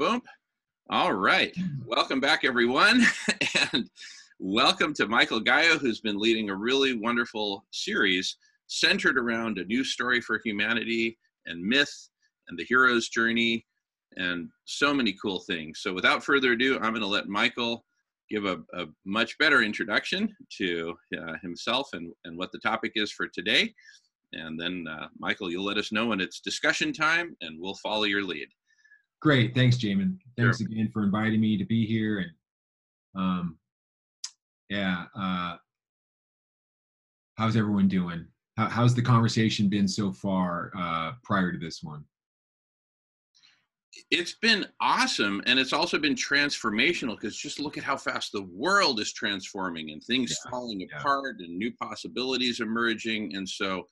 Boom. All right. Welcome back, everyone. And welcome to Michael Gaio, who's been leading a really wonderful series centered around a new story for humanity and myth and the hero's journey and so many cool things. So without further ado, I'm going to let Michael give a much better introduction to himself and what the topic is for today. And then, Michael, you'll let us know when it's discussion time, and we'll follow your lead. Great. Thanks, Jamin. Thanks Sure. again for inviting me to be here. And how's everyone doing? How's the conversation been so far prior to this one? It's been awesome, and it's also been transformational, because just look at how fast the world is transforming and things falling apart and new possibilities emerging. And so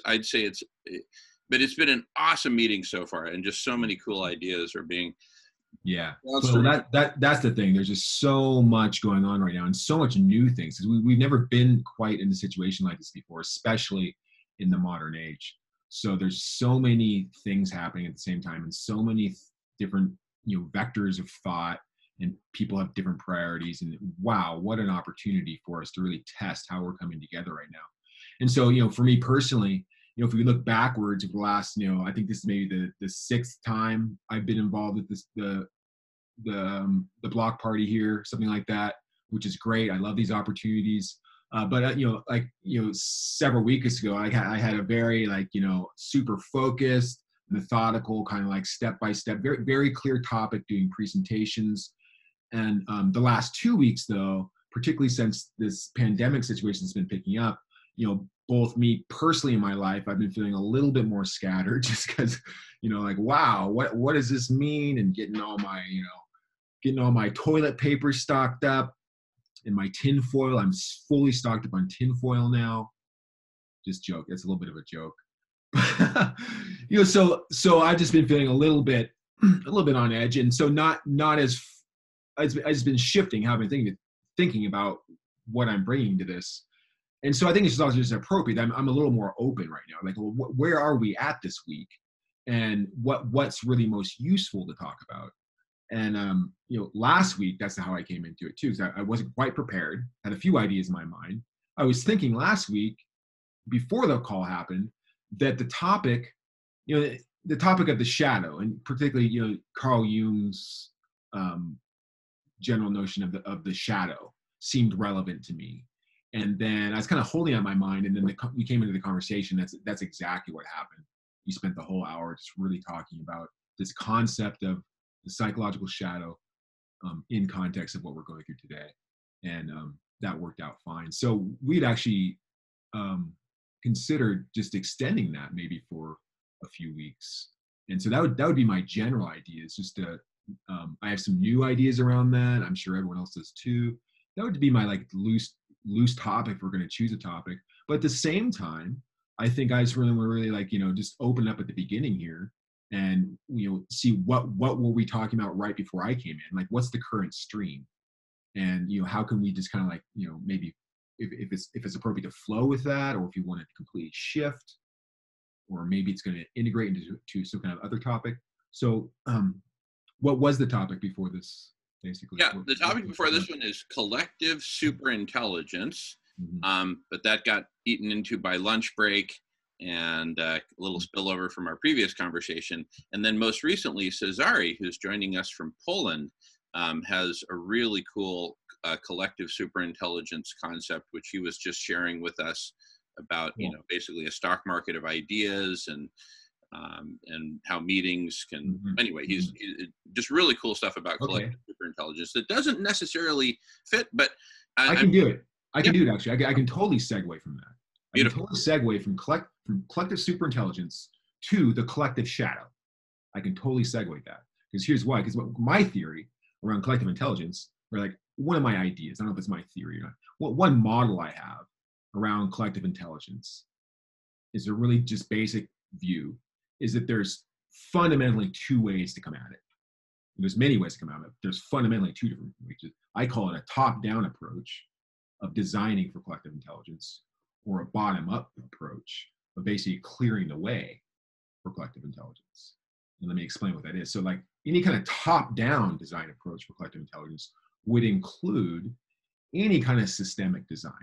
I'd say but it's been an awesome meeting so far, and just so many cool ideas are being. Yeah. Well, that's the thing. There's just so much going on right now, and so much new things. We've never been quite in a situation like this before, especially in the modern age. So there's so many things happening at the same time, and so many different vectors of thought, and people have different priorities. And wow, what an opportunity for us to really test how we're coming together right now. And so, for me personally, if we look backwards over the last, I think this is maybe the sixth time I've been involved with this, the block party here, something like that, which is great. I love these opportunities. But several weeks ago, I had a very super focused, methodical, kind of like step-by-step, very, very clear topic doing presentations. And the last 2 weeks, though, particularly since this pandemic situation has been picking up, both me personally in my life, I've been feeling a little bit more scattered, just because, wow, what does this mean? And getting all my toilet paper stocked up and my tin foil. I'm fully stocked up on tin foil now. Just joke. That's a little bit of a joke. So I've just been feeling a little bit on edge. And so not as I've just been shifting how I've been thinking about what I'm bringing to this. And so I think it's also just appropriate. I'm a little more open right now. Like, well, where are we at this week, and what's really most useful to talk about? And last week, that's how I came into it too. Because I wasn't quite prepared. Had a few ideas in my mind. I was thinking last week, before the call happened, that the topic of the shadow, and particularly Carl Jung's general notion of the shadow, seemed relevant to me. And then I was kind of holding out my mind, and then we came into the conversation. That's exactly what happened. You spent the whole hour just really talking about this concept of the psychological shadow in context of what we're going through today, and that worked out fine. So we'd actually considered just extending that maybe for a few weeks, and so that would be my general idea. It's just I have some new ideas around that. I'm sure everyone else does too. That would be my loose topic if we're going to choose a topic. But at the same time, I think I just really just open up at the beginning here, and see what were we talking about right before I came in, like what's the current stream, and how can we just kind of maybe if it's appropriate to flow with that, or if you want to completely shift, or maybe it's going to integrate into some kind of other topic. So what was the topic before this? Basically. Yeah, the topic before this one is collective superintelligence, but that got eaten into by lunch break and a little spillover from our previous conversation. And then most recently, Cezary, who's joining us from Poland, has a really cool collective superintelligence concept, which he was just sharing with us about, basically a stock market of ideas and how meetings can. Anyway, he's just really cool stuff about collective superintelligence that doesn't necessarily fit, but I can do it. I can do it, actually. I can totally segue from that. Beautiful. I can totally segue from collective superintelligence to the collective shadow. I can totally segue that, because here's why. Because my theory around collective intelligence, or one of my ideas, I don't know if it's my theory or not, one model I have around collective intelligence is a really just basic view, is that there's fundamentally two ways to come at it. There's many ways to come at it. There's fundamentally two different ways. I call it a top-down approach of designing for collective intelligence, or a bottom-up approach of basically clearing the way for collective intelligence. And let me explain what that is. So like any kind of top-down design approach for collective intelligence would include any kind of systemic design,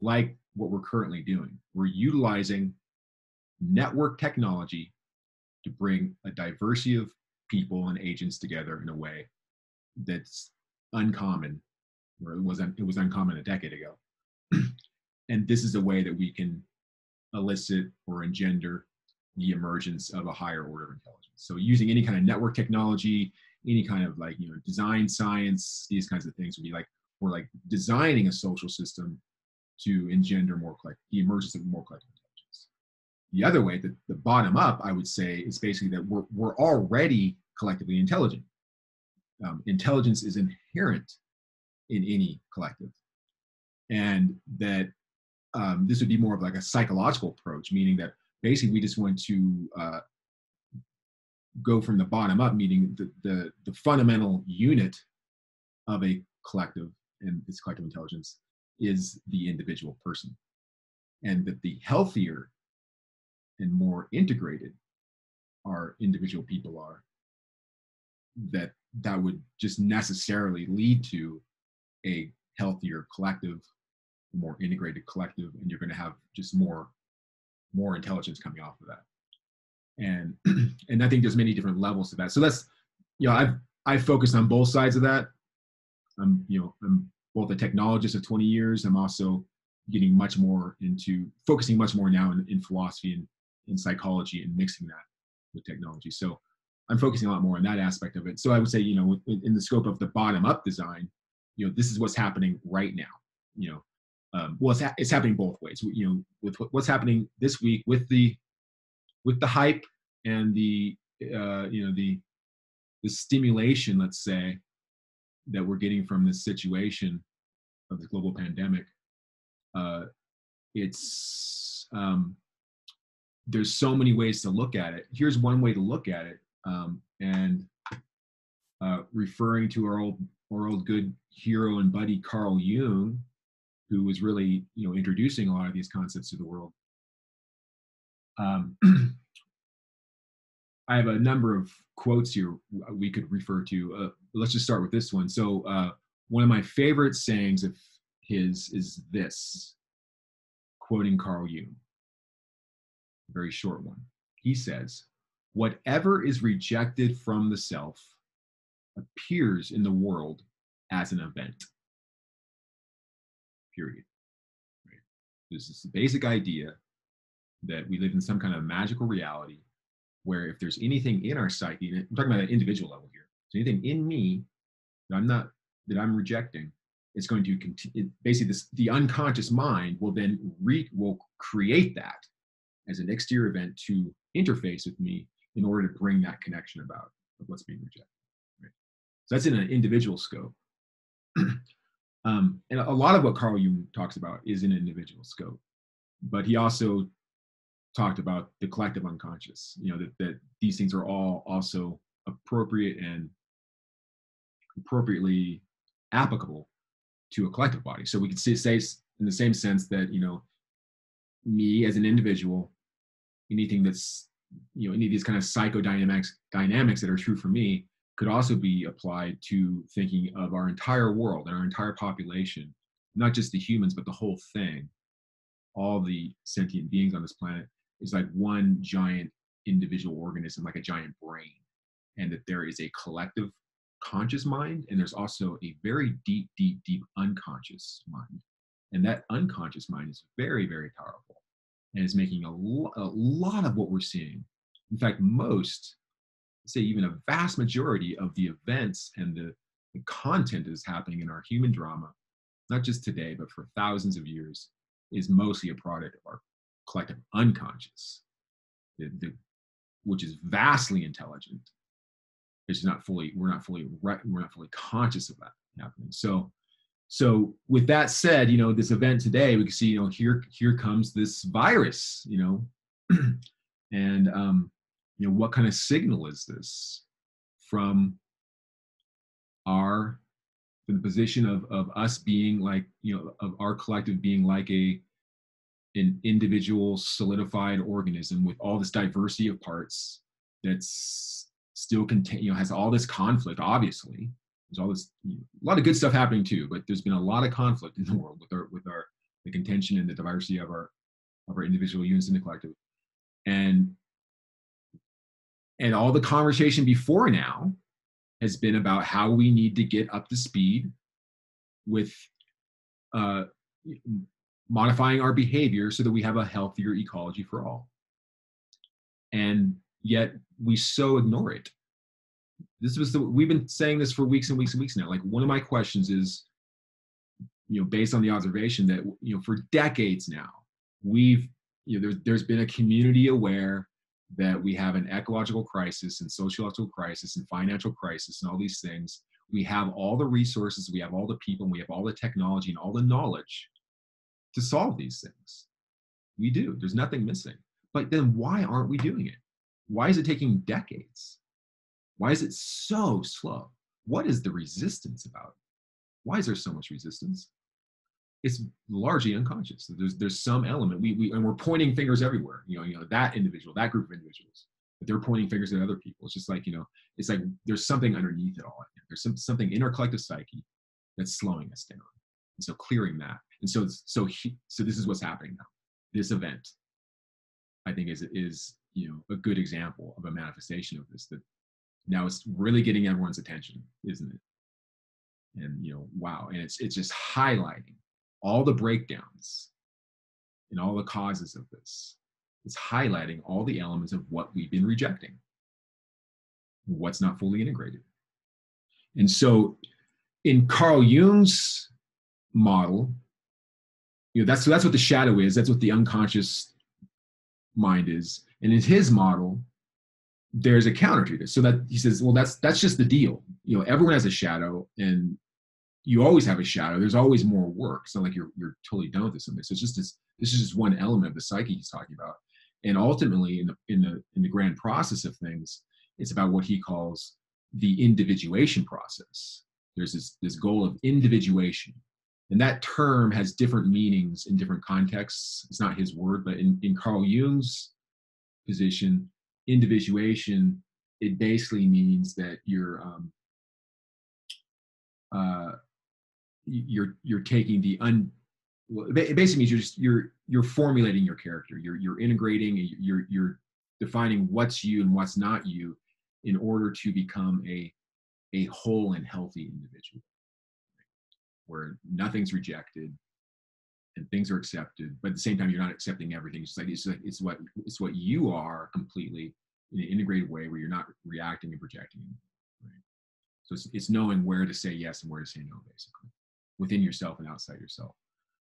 like what we're currently doing. We're utilizing network technology to bring a diversity of people and agents together in a way that's uncommon, or it was uncommon a decade ago. And this is a way that we can elicit or engender the emergence of a higher order of intelligence. So using any kind of network technology, any kind of like, design science, these kinds of things would be like, we're like designing a social system to engender the emergence of more collective intelligence. The other way, the bottom up, I would say, is basically that we're already collectively intelligent. Intelligence is inherent in any collective. And that this would be more of like a psychological approach, meaning that basically we just want to go from the bottom up, meaning the fundamental unit of a collective and its collective intelligence is the individual person. And that the healthier and more integrated our individual people are, that would just necessarily lead to a healthier collective, more integrated collective, and you're going to have just more intelligence coming off of that. And and I think there's many different levels to that. So that's, I've focused on both sides of that. I'm both a technologist of 20 years. I'm also getting much more into focusing much more now in philosophy and in psychology and mixing that with technology. So I'm focusing a lot more on that aspect of it. So I would say, in the scope of the bottom up design, this is what's happening right now. Well, it's happening both ways. With what's happening this week with the hype and the stimulation, let's say, that we're getting from this situation of the global pandemic. There's so many ways to look at it. Here's one way to look at it, and referring to our old good hero and buddy Carl Jung, who was really introducing a lot of these concepts to the world. I have a number of quotes here we could refer to. Let's just start with this one. So one of my favorite sayings of his is this, quoting Carl Jung, a very short one. He says, "Whatever is rejected from the self appears in the world as an event." Period. Right? This is the basic idea that we live in some kind of magical reality where if there's anything in our psyche, and I'm talking about an individual level here, so anything in me that I'm rejecting, it's going to continue. Basically, the unconscious mind will then will create that as an exterior event to interface with me in order to bring that connection about of what's being rejected. Right? So that's in an individual scope. And a lot of what Carl Jung talks about is in an individual scope, but he also talked about the collective unconscious, that these things are all also appropriate and appropriately applicable to a collective body. So we could say in the same sense that, me as an individual, anything that's, any of these kind of psychodynamics that are true for me could also be applied to thinking of our entire world and our entire population, not just the humans, but the whole thing, all the sentient beings on this planet, is like one giant individual organism, like a giant brain, and that there is a collective conscious mind, and there's also a very deep, deep, deep unconscious mind. And that unconscious mind is very, very powerful and is making a lot of what we're seeing. In fact, say even a vast majority of the events and the content that is happening in our human drama, not just today, but for thousands of years, is mostly a product of our collective unconscious, which is vastly intelligent. We're not fully conscious of that happening. So with that said, this event today, we can see, here comes this virus, and what kind of signal is this from the position of us being like, of our collective being like an individual solidified organism with all this diversity of parts that's still has all this conflict. Obviously, there's all this, a lot of good stuff happening too, but there's been a lot of conflict in the world with the contention and the diversity of our individual units in the collective, and all the conversation before now has been about how we need to get up to speed with modifying our behavior so that we have a healthier ecology for all. And yet we so ignore it. We've been saying this for weeks and weeks and weeks now. Like, one of my questions is, based on the observation that, for decades now, there's been a community aware that we have an ecological crisis and sociological crisis and financial crisis and all these things. We have all the resources, we have all the people, and we have all the technology and all the knowledge to solve these things. We do. There's nothing missing. But then why aren't we doing it? Why is it taking decades? Why is it so slow? What is the resistance about? Why is there so much resistance? It's largely unconscious. There's some element. And we're pointing fingers everywhere. That individual, that group of individuals, but they're pointing fingers at other people. It's just like, it's like there's something underneath it all. There's something in our collective psyche that's slowing us down. And so clearing that. And so this is what's happening now. This event, I think, is a good example of a manifestation of this. That now it's really getting everyone's attention, isn't it? And wow, and it's just highlighting all the breakdowns and all the causes of this. It's highlighting all the elements of what we've been rejecting, what's not fully integrated. And so in Carl Jung's model, that's what the shadow is. That's what the unconscious mind is. And in his model, there's a counter to this. So that he says, well, that's just the deal. Everyone has a shadow, and you always have a shadow. There's always more work. It's not like you're totally done with this. So it's just this is just one element of the psyche he's talking about. And ultimately, in the grand process of things, it's about what he calls the individuation process. There's this goal of individuation. And that term has different meanings in different contexts. It's not his word, but in Carl Jung's position, individuation, it basically means that you're taking it basically means you're formulating your character. You're integrating, you're defining what's you and what's not you in order to become a whole and healthy individual, where nothing's rejected and things are accepted, but at the same time you're not accepting everything. It's what you are completely in an integrated way, where you're not reacting and projecting. Right? So it's knowing where to say yes and where to say no, basically, within yourself and outside yourself.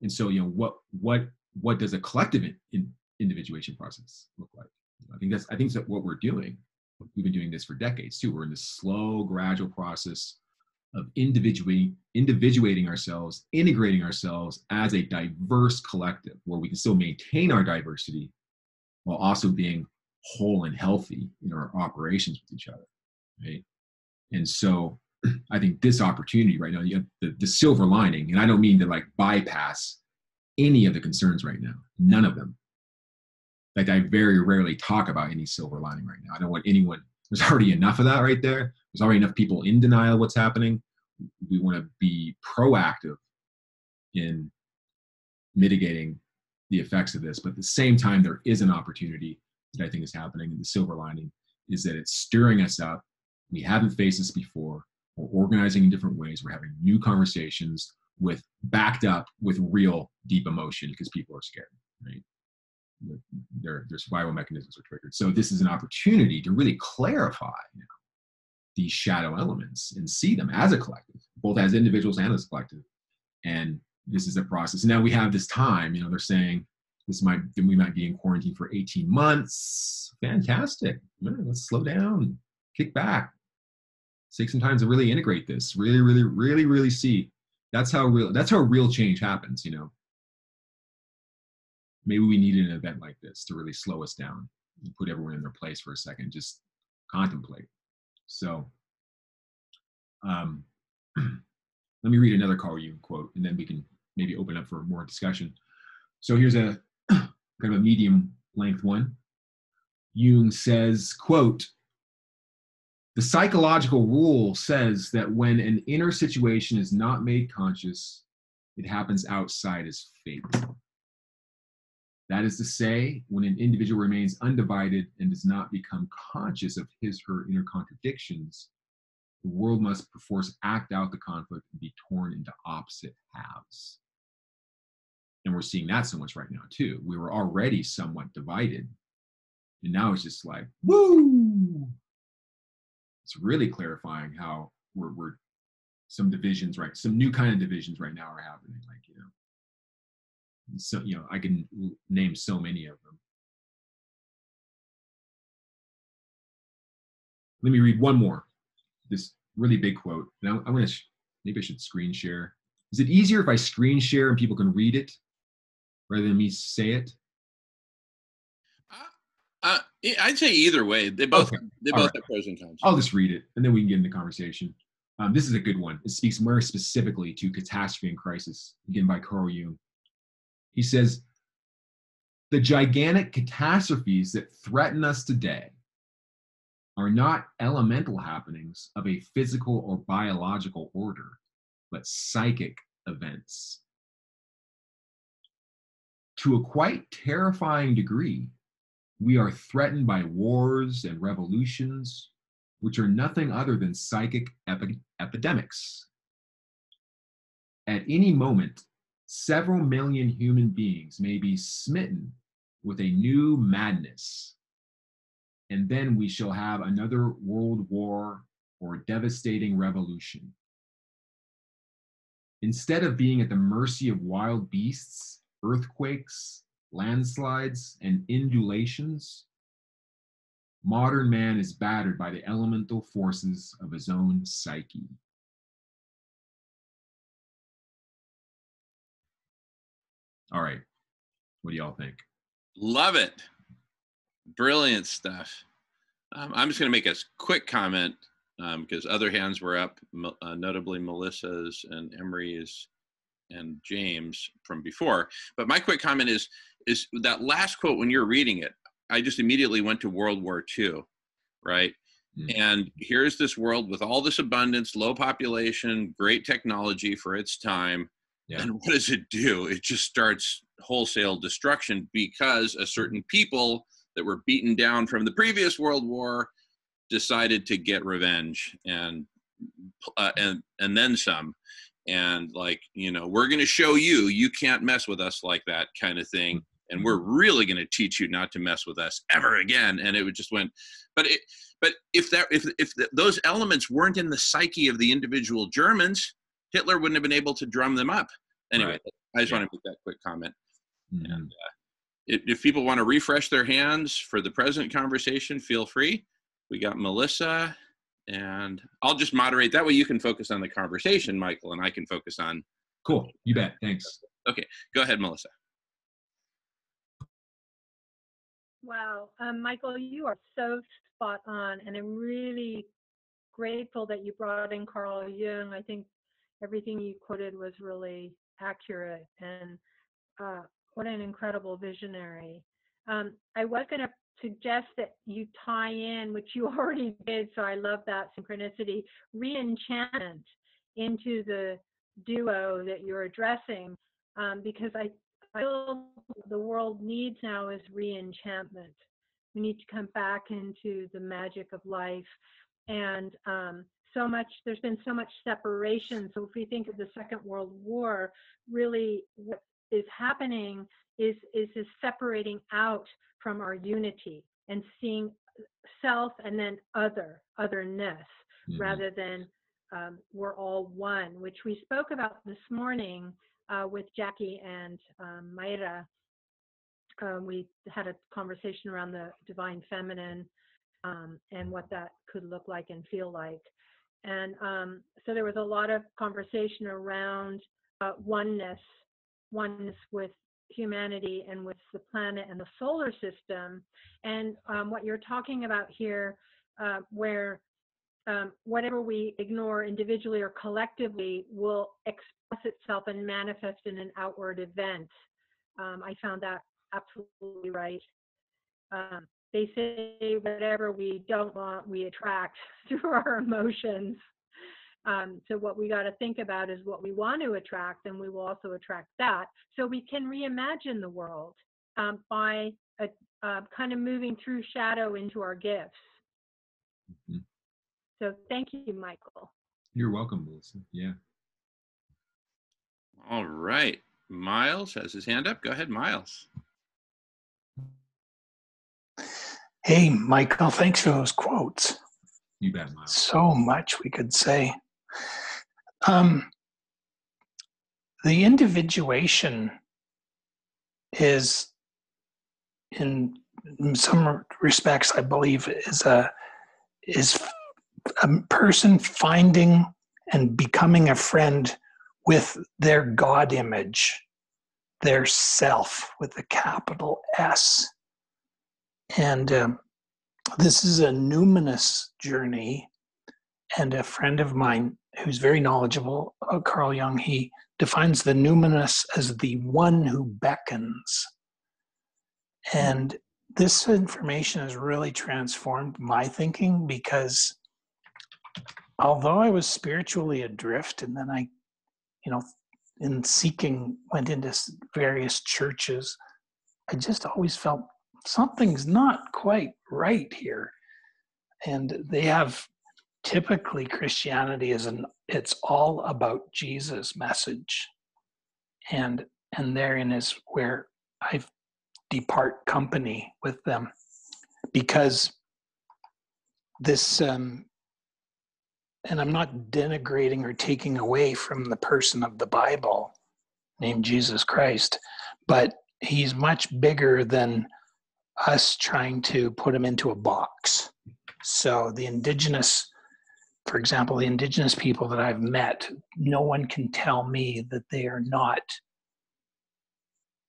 And so what does a collective individuation process look like? I think that's what we're doing. We've been doing this for decades too. We're in this slow, gradual process of individuating ourselves, integrating ourselves as a diverse collective, where we can still maintain our diversity while also being whole and healthy in our operations with each other, right? And so I think this opportunity right now, the silver lining, and I don't mean to bypass any of the concerns right now, none of them. I very rarely talk about any silver lining right now. I don't want anyone, there's already enough of that right there. There's already enough people in denial of what's happening. We want to be proactive in mitigating the effects of this, but at the same time, there is an opportunity that I think is happening. And the silver lining is that it's stirring us up. We haven't faced this before. We're organizing in different ways. We're having new conversations backed up with real deep emotion, because people are scared, right? Their survival mechanisms are triggered. So this is an opportunity to really clarify these shadow elements and see them as a collective, both as individuals and as a collective. And this is a process. And now we have this time, they're saying we might be in quarantine for 18 months. Fantastic. Let's slow down, kick back, take some time to really integrate this, really see. That's how real change happens, Maybe we need an event like this to really slow us down and put everyone in their place for a second, just contemplate. So let me read another Carl Jung quote, and then we can maybe open up for more discussion. So here's a kind of a medium length one. Jung says, quote, The psychological rule says that when an inner situation is not made conscious, it happens outside as fate. That is to say, when an individual remains undivided and does not become conscious of his/her inner contradictions, the world must perforce act out the conflict and be torn into opposite halves. And we're seeing that so much right now, too. We were already somewhat divided, and now it's just like, woo! It's really clarifying how we're some divisions, right? Some new kind of divisions right now are happening. Like, so I can name so many of them. Let me read one more. This really big quote. Now I'm gonna maybe I should screen share. Is it easier if I screen share and people can read it rather than me say it? I'd say either way. They both Okay. have pros and cons. I'll just read it and then we can get into conversation. This is a good one. It speaks more specifically to catastrophe and crisis, again by Carl Jung. He says, the gigantic catastrophes that threaten us today are not elemental happenings of a physical or biological order, but psychic events. To a quite terrifying degree, we are threatened by wars and revolutions, which are nothing other than psychic epidemics. At any moment, several million human beings may be smitten with a new madness, and then we shall have another world war or devastating revolution. Instead of being at the mercy of wild beasts, earthquakes, landslides, and undulations, modern man is battered by the elemental forces of his own psyche. All right, what do y'all think? Love it. Brilliant stuff. I'm just going to make a quick comment because other hands were up, notably Melissa's and Emery's and James from before. But my quick comment is that last quote, when you're reading it, I just immediately went to World War II, right? Mm-hmm. And here's this world with all this abundance, low population, great technology for its time. Yeah. And what does it do? It just starts wholesale destruction because a certain people that were beaten down from the previous World War decided to get revenge and then some. And like, we're going to show you can't mess with us like that kind of thing. And we're really going to teach you not to mess with us ever again. And it just went, but if those elements weren't in the psyche of the individual Germans, Hitler wouldn't have been able to drum them up. Anyway, right. I just want to make that quick comment. Mm-hmm. And if people want to refresh their hands for the present conversation, feel free. We got Melissa, and I'll just moderate. That way you can focus on the conversation, Michael, and I can focus on. Cool. You bet. Thanks. Okay. Go ahead, Melissa. Wow. Michael, you are so spot on, and I'm really grateful that you brought in Carl Jung. I think everything you quoted was really accurate, and what an incredible visionary. I was going to suggest that you tie in, which you already did, so I love that synchronicity, re-enchantment into the duo that you're addressing, because I feel the world needs now is re-enchantment. We need to come back into the magic of life, and there's been so much separation. So if we think of the Second World War, really what is happening is this separating out from our unity and seeing self and then otherness, rather than we're all one, which we spoke about this morning with Jackie and Mayra. We had a conversation around the divine feminine and what that could look like and feel like. And so there was a lot of conversation around oneness with humanity and with the planet and the solar system. And what you're talking about here, where whatever we ignore individually or collectively will express itself and manifest in an outward event. I found that absolutely right. they say whatever we don't want, we attract through our emotions. So what we got to think about is what we want to attract, and we will also attract that. So we can reimagine the world by kind of moving through shadow into our gifts. Mm-hmm. So thank you, Michael. You're welcome, Melissa. Yeah. All right. Miles has his hand up. Go ahead, Miles. Hey, Michael, thanks for those quotes. You bet, Miles. So much we could say. The individuation is, in some respects, I believe, is a person finding and becoming a friend with their God image, their self with a capital S. And this is a numinous journey. And a friend of mine who's very knowledgeable, Carl Jung, he defines the numinous as the one who beckons. And this information has really transformed my thinking, because although I was spiritually adrift, and then I, in seeking, went into various churches, I just always felt something's not quite right here. And they have, typically Christianity it's all about Jesus' message. And therein is where I depart company with them, because this, and I'm not denigrating or taking away from the person of the Bible named Jesus Christ, but he's much bigger than us trying to put him into a box. So the indigenous, for example, the indigenous people that I've met, no one can tell me that they are not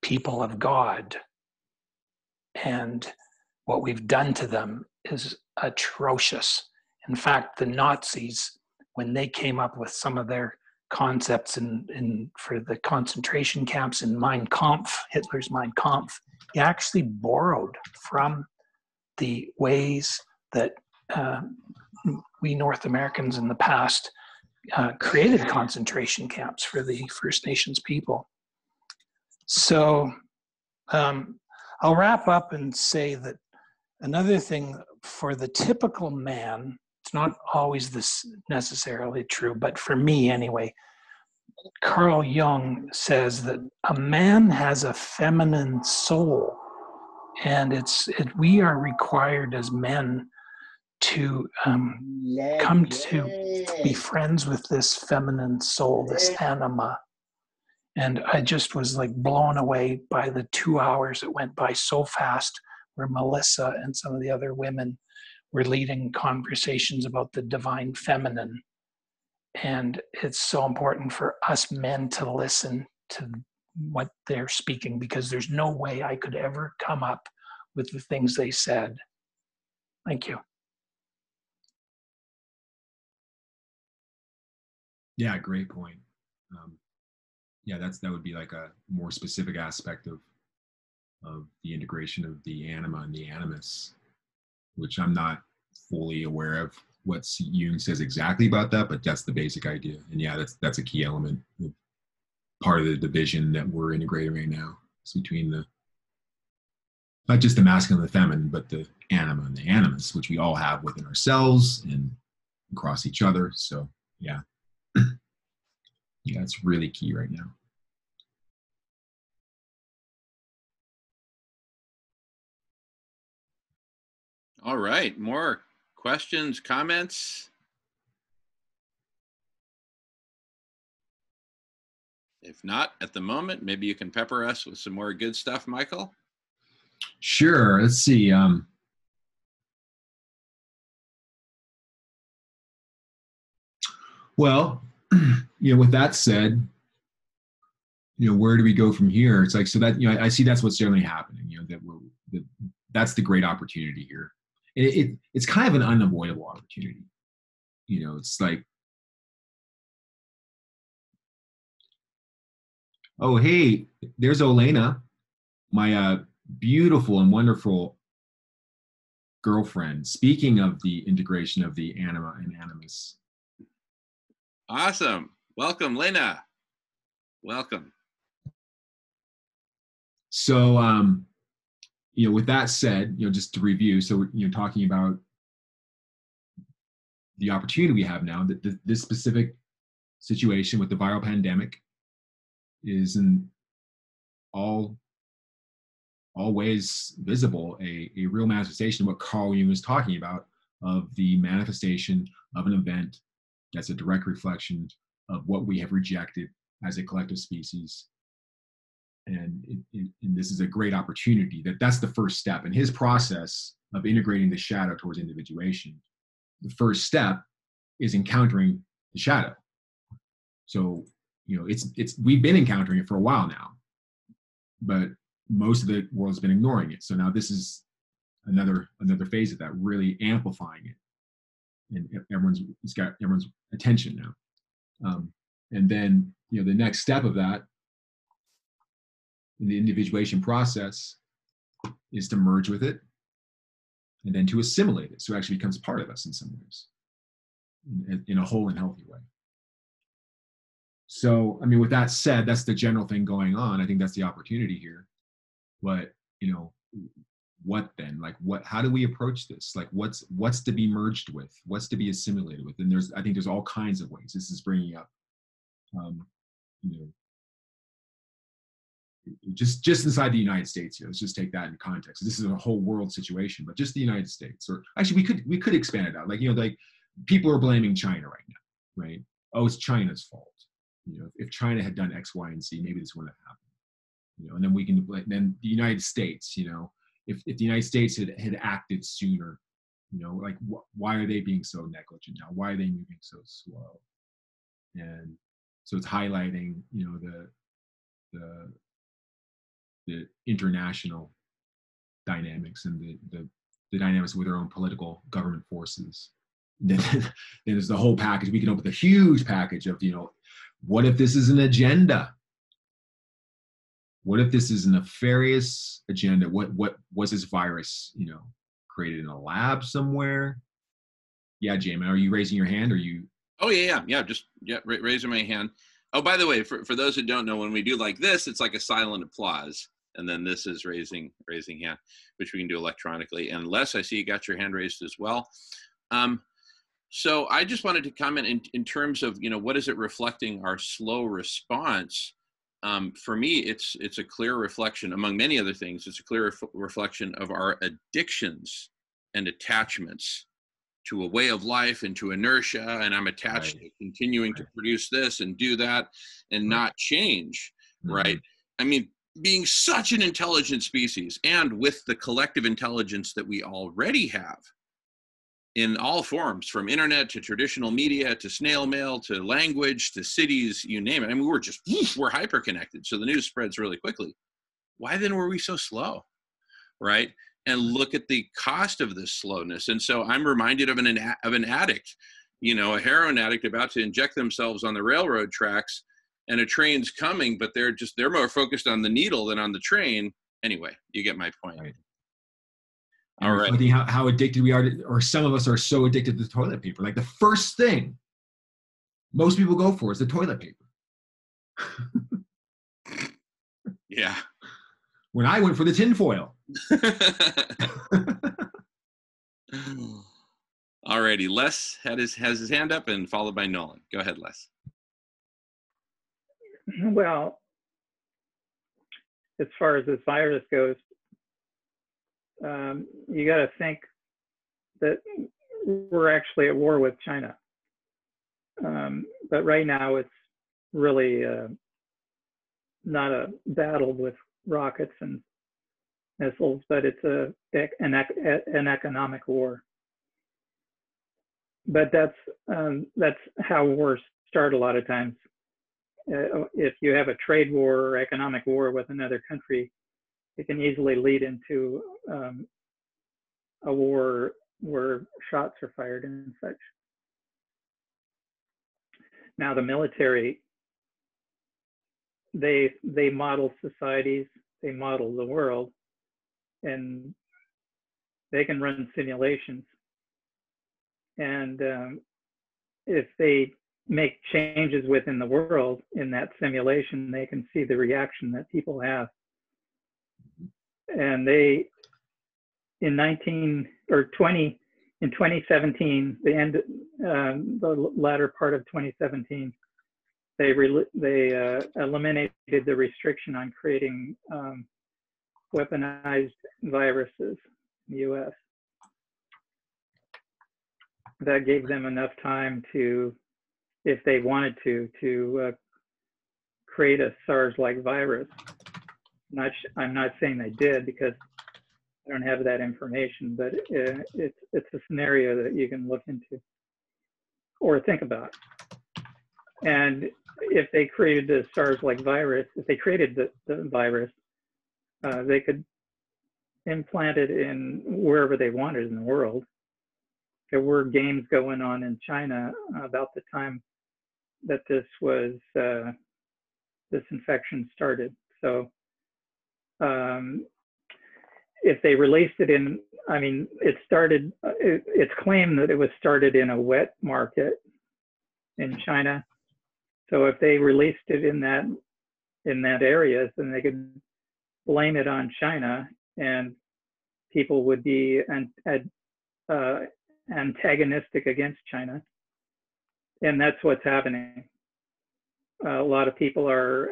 people of God. And what we've done to them is atrocious. In fact, the Nazis, when they came up with some of their concepts for the concentration camps in Mein Kampf, Hitler's Mein Kampf, he actually borrowed from the ways that we North Americans in the past created concentration camps for the First Nations people. So I'll wrap up and say that another thing for the typical man, it's not always this necessarily true, but for me anyway, Carl Jung says that a man has a feminine soul, and we are required as men to come to be friends with this feminine soul, this anima. And I just was like blown away by the 2 hours that went by so fast, where Melissa and some of the other women were leading conversations about the divine feminine. And it's so important for us men to listen to what they're speaking, because there's no way I could ever come up with the things they said. Thank you. Yeah, great point. Yeah, that would be like a more specific aspect of the integration of the anima and the animus, which I'm not fully aware of what Jung says exactly about that, but that's the basic idea. And yeah, that's a key element, part of the division that we're integrating right now. It's between not just the masculine and the feminine, but the anima and the animus, which we all have within ourselves and across each other. So yeah. Yeah, it's really key right now. All right, more questions, comments? If not, at the moment, maybe you can pepper us with some more good stuff, Michael. Sure, let's see. Well, with that said, where do we go from here? It's like, so that, I see that's what's generally happening, that's the great opportunity here. It's kind of an unavoidable opportunity. It's like, oh, hey, there's Olena, my beautiful and wonderful girlfriend. Speaking of the integration of the anima and animus. Awesome. Welcome, Lena. Welcome. So, with that said, just to review, so we're, talking about the opportunity we have now, that this specific situation with the viral pandemic is in all ways visible, a real manifestation of what Carl Jung was talking about, of the manifestation of an event that's a direct reflection of what we have rejected as a collective species. And this is a great opportunity. That's the first step in his process of integrating the shadow towards individuation. The first step is encountering the shadow. So, we've been encountering it for a while now, but most of the world has been ignoring it. So now this is another phase of that, really amplifying it, and it's got everyone's attention now. And then the next step of that in the individuation process is to merge with it, and then to assimilate it, so it actually becomes part of us in some ways, in a whole and healthy way. So, with that said, that's the general thing going on. I think that's the opportunity here. But, what then? Like, how do we approach this? Like, what's to be merged with? What's to be assimilated with? And I think there's all kinds of ways. This is bringing up, just inside the United States here. Let's just take that in context. This is a whole world situation, but just the United States. Or actually, we could expand it out. Like, like people are blaming China right now, right? Oh, it's China's fault. If China had done X, Y, and Z, maybe this wouldn't have happened. And then we can, then the United States, if the United States had acted sooner, like why are they being so negligent now? Why are they moving so slow? And so it's highlighting, the international dynamics and the dynamics with our own political government forces. Then there's the whole package. We can open the huge package of, what if this is an agenda? What if this is a nefarious agenda? What was this virus, created in a lab somewhere? Yeah, Jamin, are you raising your hand? Or you? Oh yeah. Raising my hand. Oh, by the way, for those who don't know, when we do like this, it's like a silent applause, and then this is raising hand, which we can do electronically. And Les, I see you got your hand raised as well. So I just wanted to comment in terms of, what is it reflecting our slow response? For me, it's a clear reflection, among many other things, it's a clear reflection of our addictions and attachments to a way of life and to inertia. And I'm attached to continuing to produce this and do that and not change, right? I mean, being such an intelligent species, and with the collective intelligence that we already have, in all forms, from internet to traditional media to snail mail to language to cities, you name it. I mean, we're hyper connected, so the news spreads really quickly. Why then were we so slow, right? And look at the cost of this slowness. And so I'm reminded of an addict, a heroin addict about to inject themselves on the railroad tracks, and a train's coming, but they're more focused on the needle than on the train. Anyway, you get my point. Right. All right. Reflecting how addicted we are or some of us are so addicted to toilet paper. Like the first thing most people go for is the toilet paper. Yeah. When I went for the tinfoil. All righty. Les has his hand up, and followed by Nolan. Go ahead, Les. Well, as far as this virus goes, you got to think that we're actually at war with China. But right now it's really not a battle with rockets and missiles, but it's an economic war. But that's how wars start a lot of times. If you have a trade war or economic war with another country, it can easily lead into a war where shots are fired and such. Now the military, they model societies, they model the world, and they can run simulations. And if they make changes within the world in that simulation, they can see the reaction that people have. And they, in 2017, the latter part of 2017, they eliminated the restriction on creating weaponized viruses in the U.S. That gave them enough time to, if they wanted to create a SARS-like virus. I'm not saying they did, because I don't have that information, but it's a scenario that you can look into or think about. And if they created the SARS-like virus, if they created the virus, they could implant it in wherever they wanted in the world. There were games going on in China about the time that this infection started. So if they released it in, I mean, it's claimed that it was started in a wet market in China. So if they released it in that area, then they could blame it on China, and people would be antagonistic against China. And that's what's happening. A lot of people are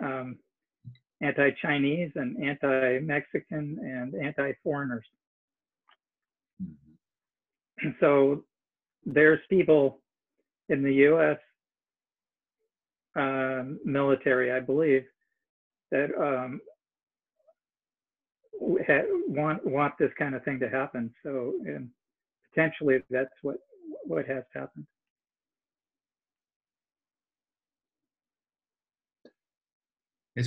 anti-Chinese and anti-Mexican and anti-foreigners. Mm-hmm. So there's people in the U.S. Military, I believe, that want this kind of thing to happen. So, and potentially that's what has happened. I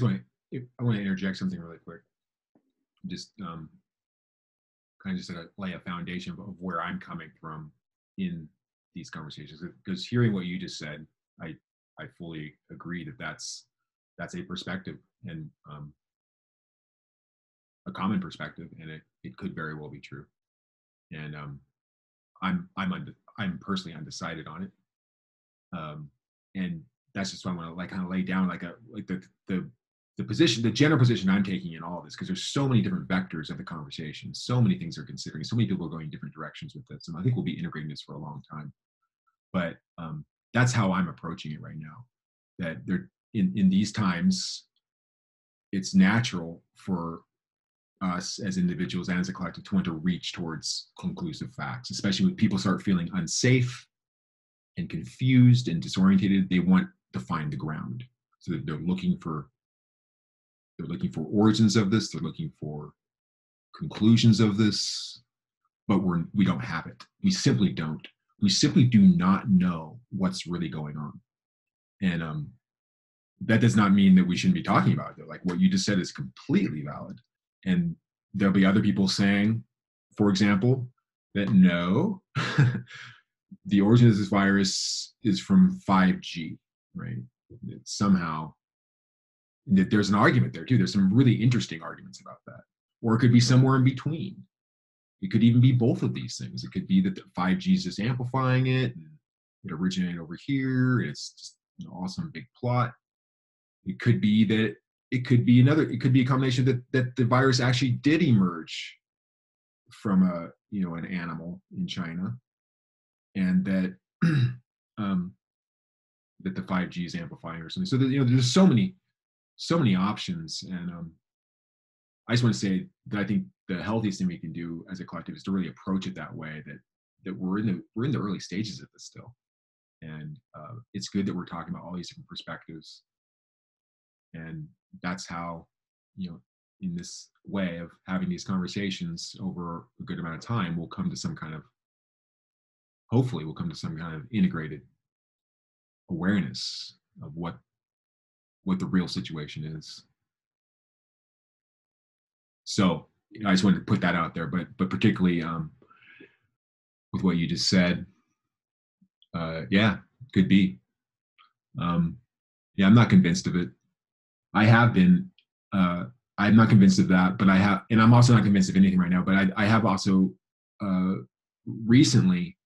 want to interject something really quick. Just kind of just to lay a foundation of where I'm coming from in these conversations. Because hearing what you just said, I fully agree that that's a perspective, and a common perspective, and it could very well be true. And I'm personally undecided on it, and that's just why I want to kind of lay down the position, the general position I'm taking in all of this, because there's so many different vectors of the conversation, so many things they're considering, so many people are going different directions with this, and I think we'll be integrating this for a long time. But that's how I'm approaching it right now. That they're in these times, it's natural for us as individuals and as a collective to want to reach towards conclusive facts, especially when people start feeling unsafe and confused and disorientated. They want to find the ground. So they're looking for origins of this, they're looking for conclusions of this, but we don't have it. We simply don't. We simply do not know what's really going on. And that does not mean that we shouldn't be talking about it. Like what you just said is completely valid. And there'll be other people saying, for example, that no, the origin of this virus is from 5G, right? That somehow, that there's an argument there too. There's some really interesting arguments about that. Or it could be somewhere in between. It could even be both of these things. It could be that the 5G is just amplifying it, and it originated over here, and it's just an awesome big plot. It could be that it could be a combination that the virus actually did emerge from an animal in China, and that that the 5G is amplifying or something. So that, there's so many options, and I just want to say that I think the healthiest thing we can do as a collective is to really approach it that way. That we're in the early stages of this still, and it's good that we're talking about all these different perspectives. And that's how, in this way of having these conversations over a good amount of time, hopefully we'll come to some kind of integrated awareness of what the real situation is. So I just wanted to put that out there, but particularly with what you just said, yeah, could be. Yeah, I'm not convinced of it. I have been. I'm not convinced of that, but I have, and I'm also not convinced of anything right now. But I have also recently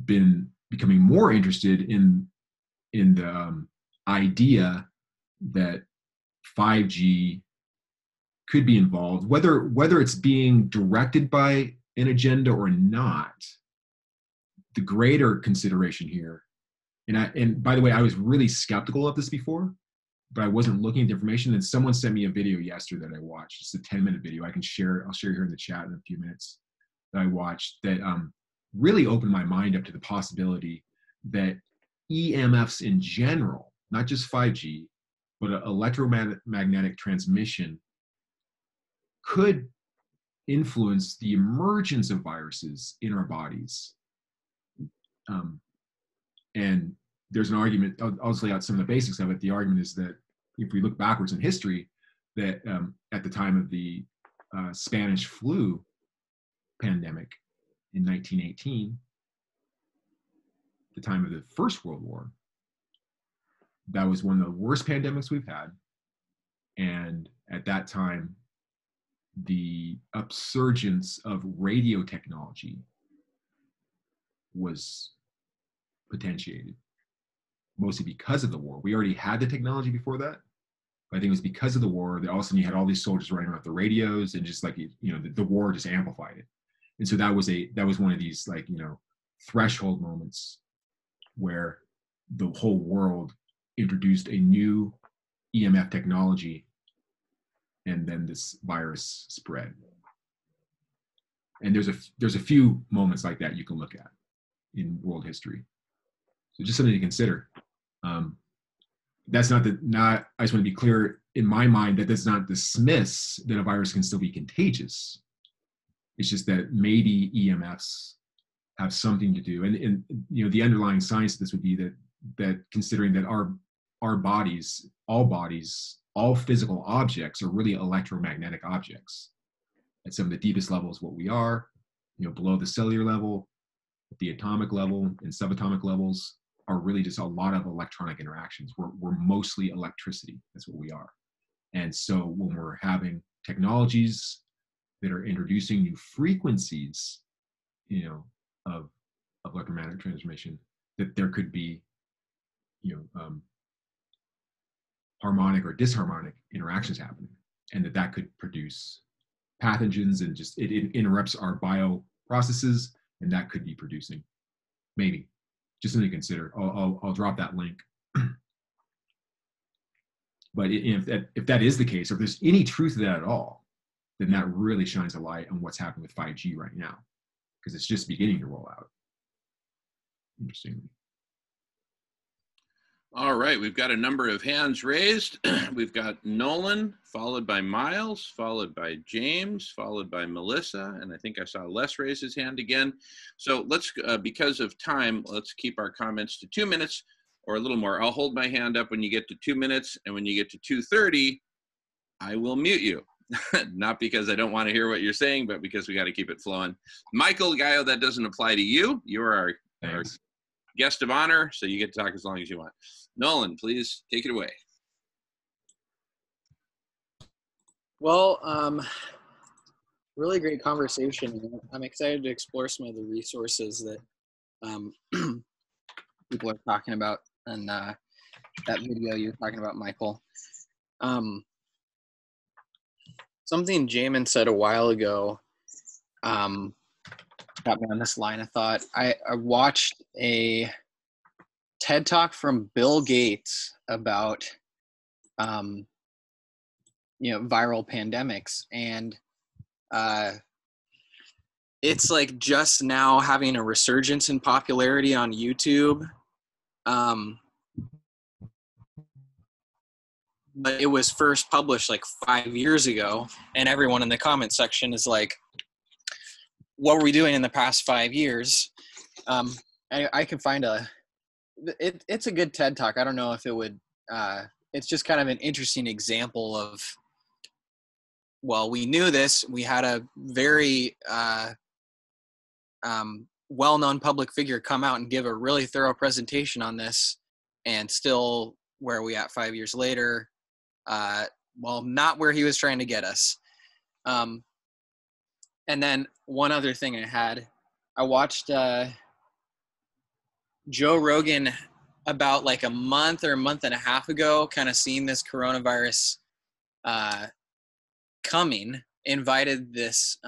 been becoming more interested in the idea that 5G could be involved, whether it's being directed by an agenda or not. The greater consideration here, and by the way, I was really skeptical of this before, but I wasn't looking at the information. And someone sent me a video yesterday that I watched. It's a 10-minute video. I'll share here in the chat in a few minutes, that I watched, that really opened my mind up to the possibility that EMFs in general, not just 5G, but electromagnetic transmission, could influence the emergence of viruses in our bodies. And there's an argument, I'll just lay out some of the basics of it. The argument is that if we look backwards in history, that at the time of the Spanish flu pandemic in 1918, the time of the First World War, that was one of the worst pandemics we've had. And at that time, the upsurgence of radio technology was potentiated, mostly because of the war. We already had the technology before that, but I think it was because of the war that all of a sudden you had all these soldiers running around the radios, and just like, the war just amplified it. And so that was one of these, like, threshold moments where the whole world introduced a new EMF technology, and then this virus spread. And there's a few moments like that you can look at in world history. So just something to consider. That's not, I just want to be clear in my mind that does not dismiss that a virus can still be contagious. It's just that maybe EMFs have something to do. And the underlying science of this would be that considering that our bodies, all physical objects are really electromagnetic objects. At some of the deepest levels, what we are, below the cellular level, at the atomic level and subatomic levels, are really just a lot of electronic interactions. We're mostly electricity. That's what we are. And so when we're having technologies that are introducing new frequencies, of electromagnetic transmission, that there could be, harmonic or disharmonic interactions happening, and that could produce pathogens, and just it interrupts our bio processes, and that could be producing, maybe, just something to consider. I'll drop that link. But if that is the case, or if there's any truth to that at all, then that really shines a light on what's happening with 5G right now, because it's just beginning to roll out. Interestingly. All right, we've got a number of hands raised. We've got Nolan, followed by Miles, followed by James, followed by Melissa, and I think I saw Les raise his hand again. So let's, because of time, let's keep our comments to 2 minutes or a little more. I'll hold my hand up when you get to 2 minutes, and when you get to 2:30, I will mute you. Not because I don't want to hear what you're saying, but because we got to keep it flowing. Michael Gaio, that doesn't apply to you. You're our guest of honor, so you get to talk as long as you want. Nolan, please take it away. Well, really great conversation. I'm excited to explore some of the resources that people are talking about, and that video you were talking about, Michael. Something Jamin said a while ago got me on this line of thought. I watched a TED Talk from Bill Gates about, viral pandemics. And it's like just now having a resurgence in popularity on YouTube. But it was first published like 5 years ago, and everyone in the comment section is like, what were we doing in the past 5 years? I can find it's a good TED Talk. I don't know if it would, it's just kind of an interesting example of, well, we knew this. We had a very well-known public figure come out and give a really thorough presentation on this, and still, where are we at 5 years later? Well, not where he was trying to get us. And then one other thing I watched Joe Rogan about like a month or a month and a half ago, kind of seeing this coronavirus coming, invited this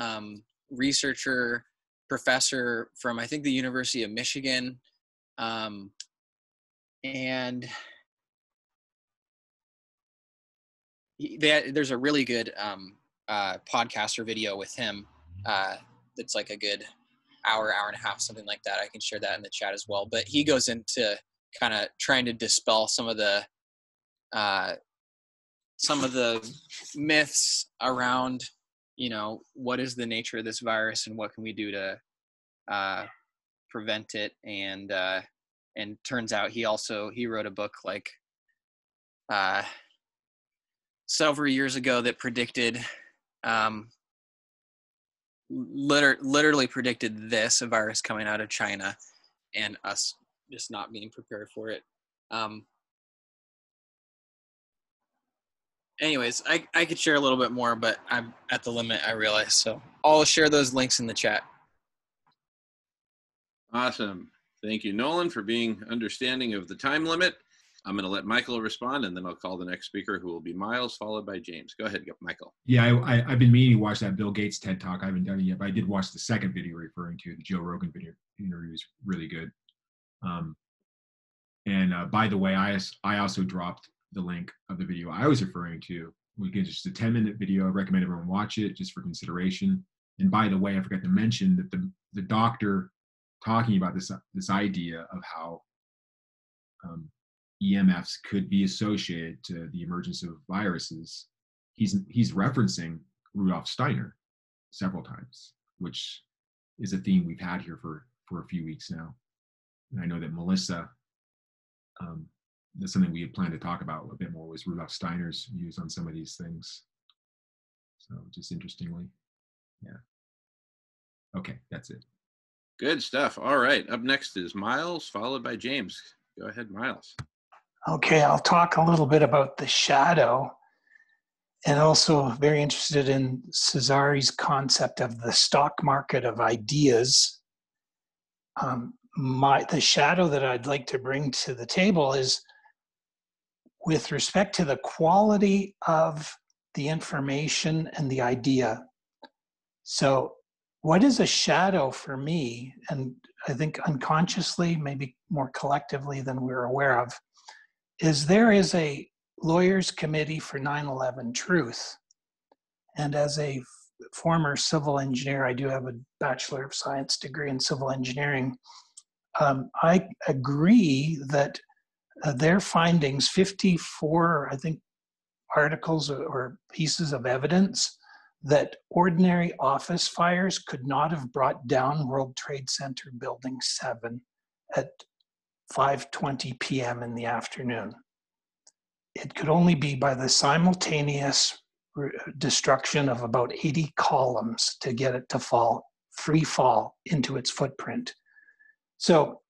researcher, professor from, I think, the University of Michigan. And there's a really good podcast or video with him that's like a good hour and a half, something like that. I can share that in the chat as well. But he goes into kind of trying to dispel some of the myths around, what is the nature of this virus and what can we do to prevent it. And turns out he wrote a book like several years ago that predicted literally predicted a virus coming out of China and us just not being prepared for it. Anyways, I could share a little bit more, but I'm at the limit, I realize. So I'll share those links in the chat. Awesome. Thank you, Nolan, for being understanding of the time limit. I'm going to let Michael respond, and then I'll call the next speaker, who will be Miles, followed by James. Go ahead, Michael. Yeah, I've been meaning to watch that Bill Gates TED Talk. I haven't done it yet, but I did watch the second video referring to the Joe Rogan video. Interview is really good. By the way, I also dropped the link of the video I was referring to. We get just a 10-minute video. I recommend everyone watch it just for consideration. And by the way, I forgot to mention that the doctor talking about this idea of how EMFs could be associated to the emergence of viruses, he's referencing Rudolf Steiner several times, which is a theme we've had here for a few weeks now. And I know that Melissa, that's something we had planned to talk about a bit more, was Rudolf Steiner's views on some of these things. So just interestingly, yeah. Okay, that's it. Good stuff. All right, up next is Miles, followed by James. Go ahead, Miles. Okay, I'll talk a little bit about the shadow, and also very interested in Cesari's concept of the stock market of ideas. The shadow that I'd like to bring to the table is with respect to the quality of the information and the idea. So what is a shadow for me, and I think unconsciously, maybe more collectively than we're aware of, is there is a lawyers committee for 9/11 truth. And as a former civil engineer, I do have a Bachelor of Science degree in civil engineering. I agree that their findings, 54, I think, articles or pieces of evidence that ordinary office fires could not have brought down World Trade Center Building 7 at 5:20 p.m. in the afternoon. It could only be by the simultaneous destruction of about 80 columns to get it to free fall into its footprint. So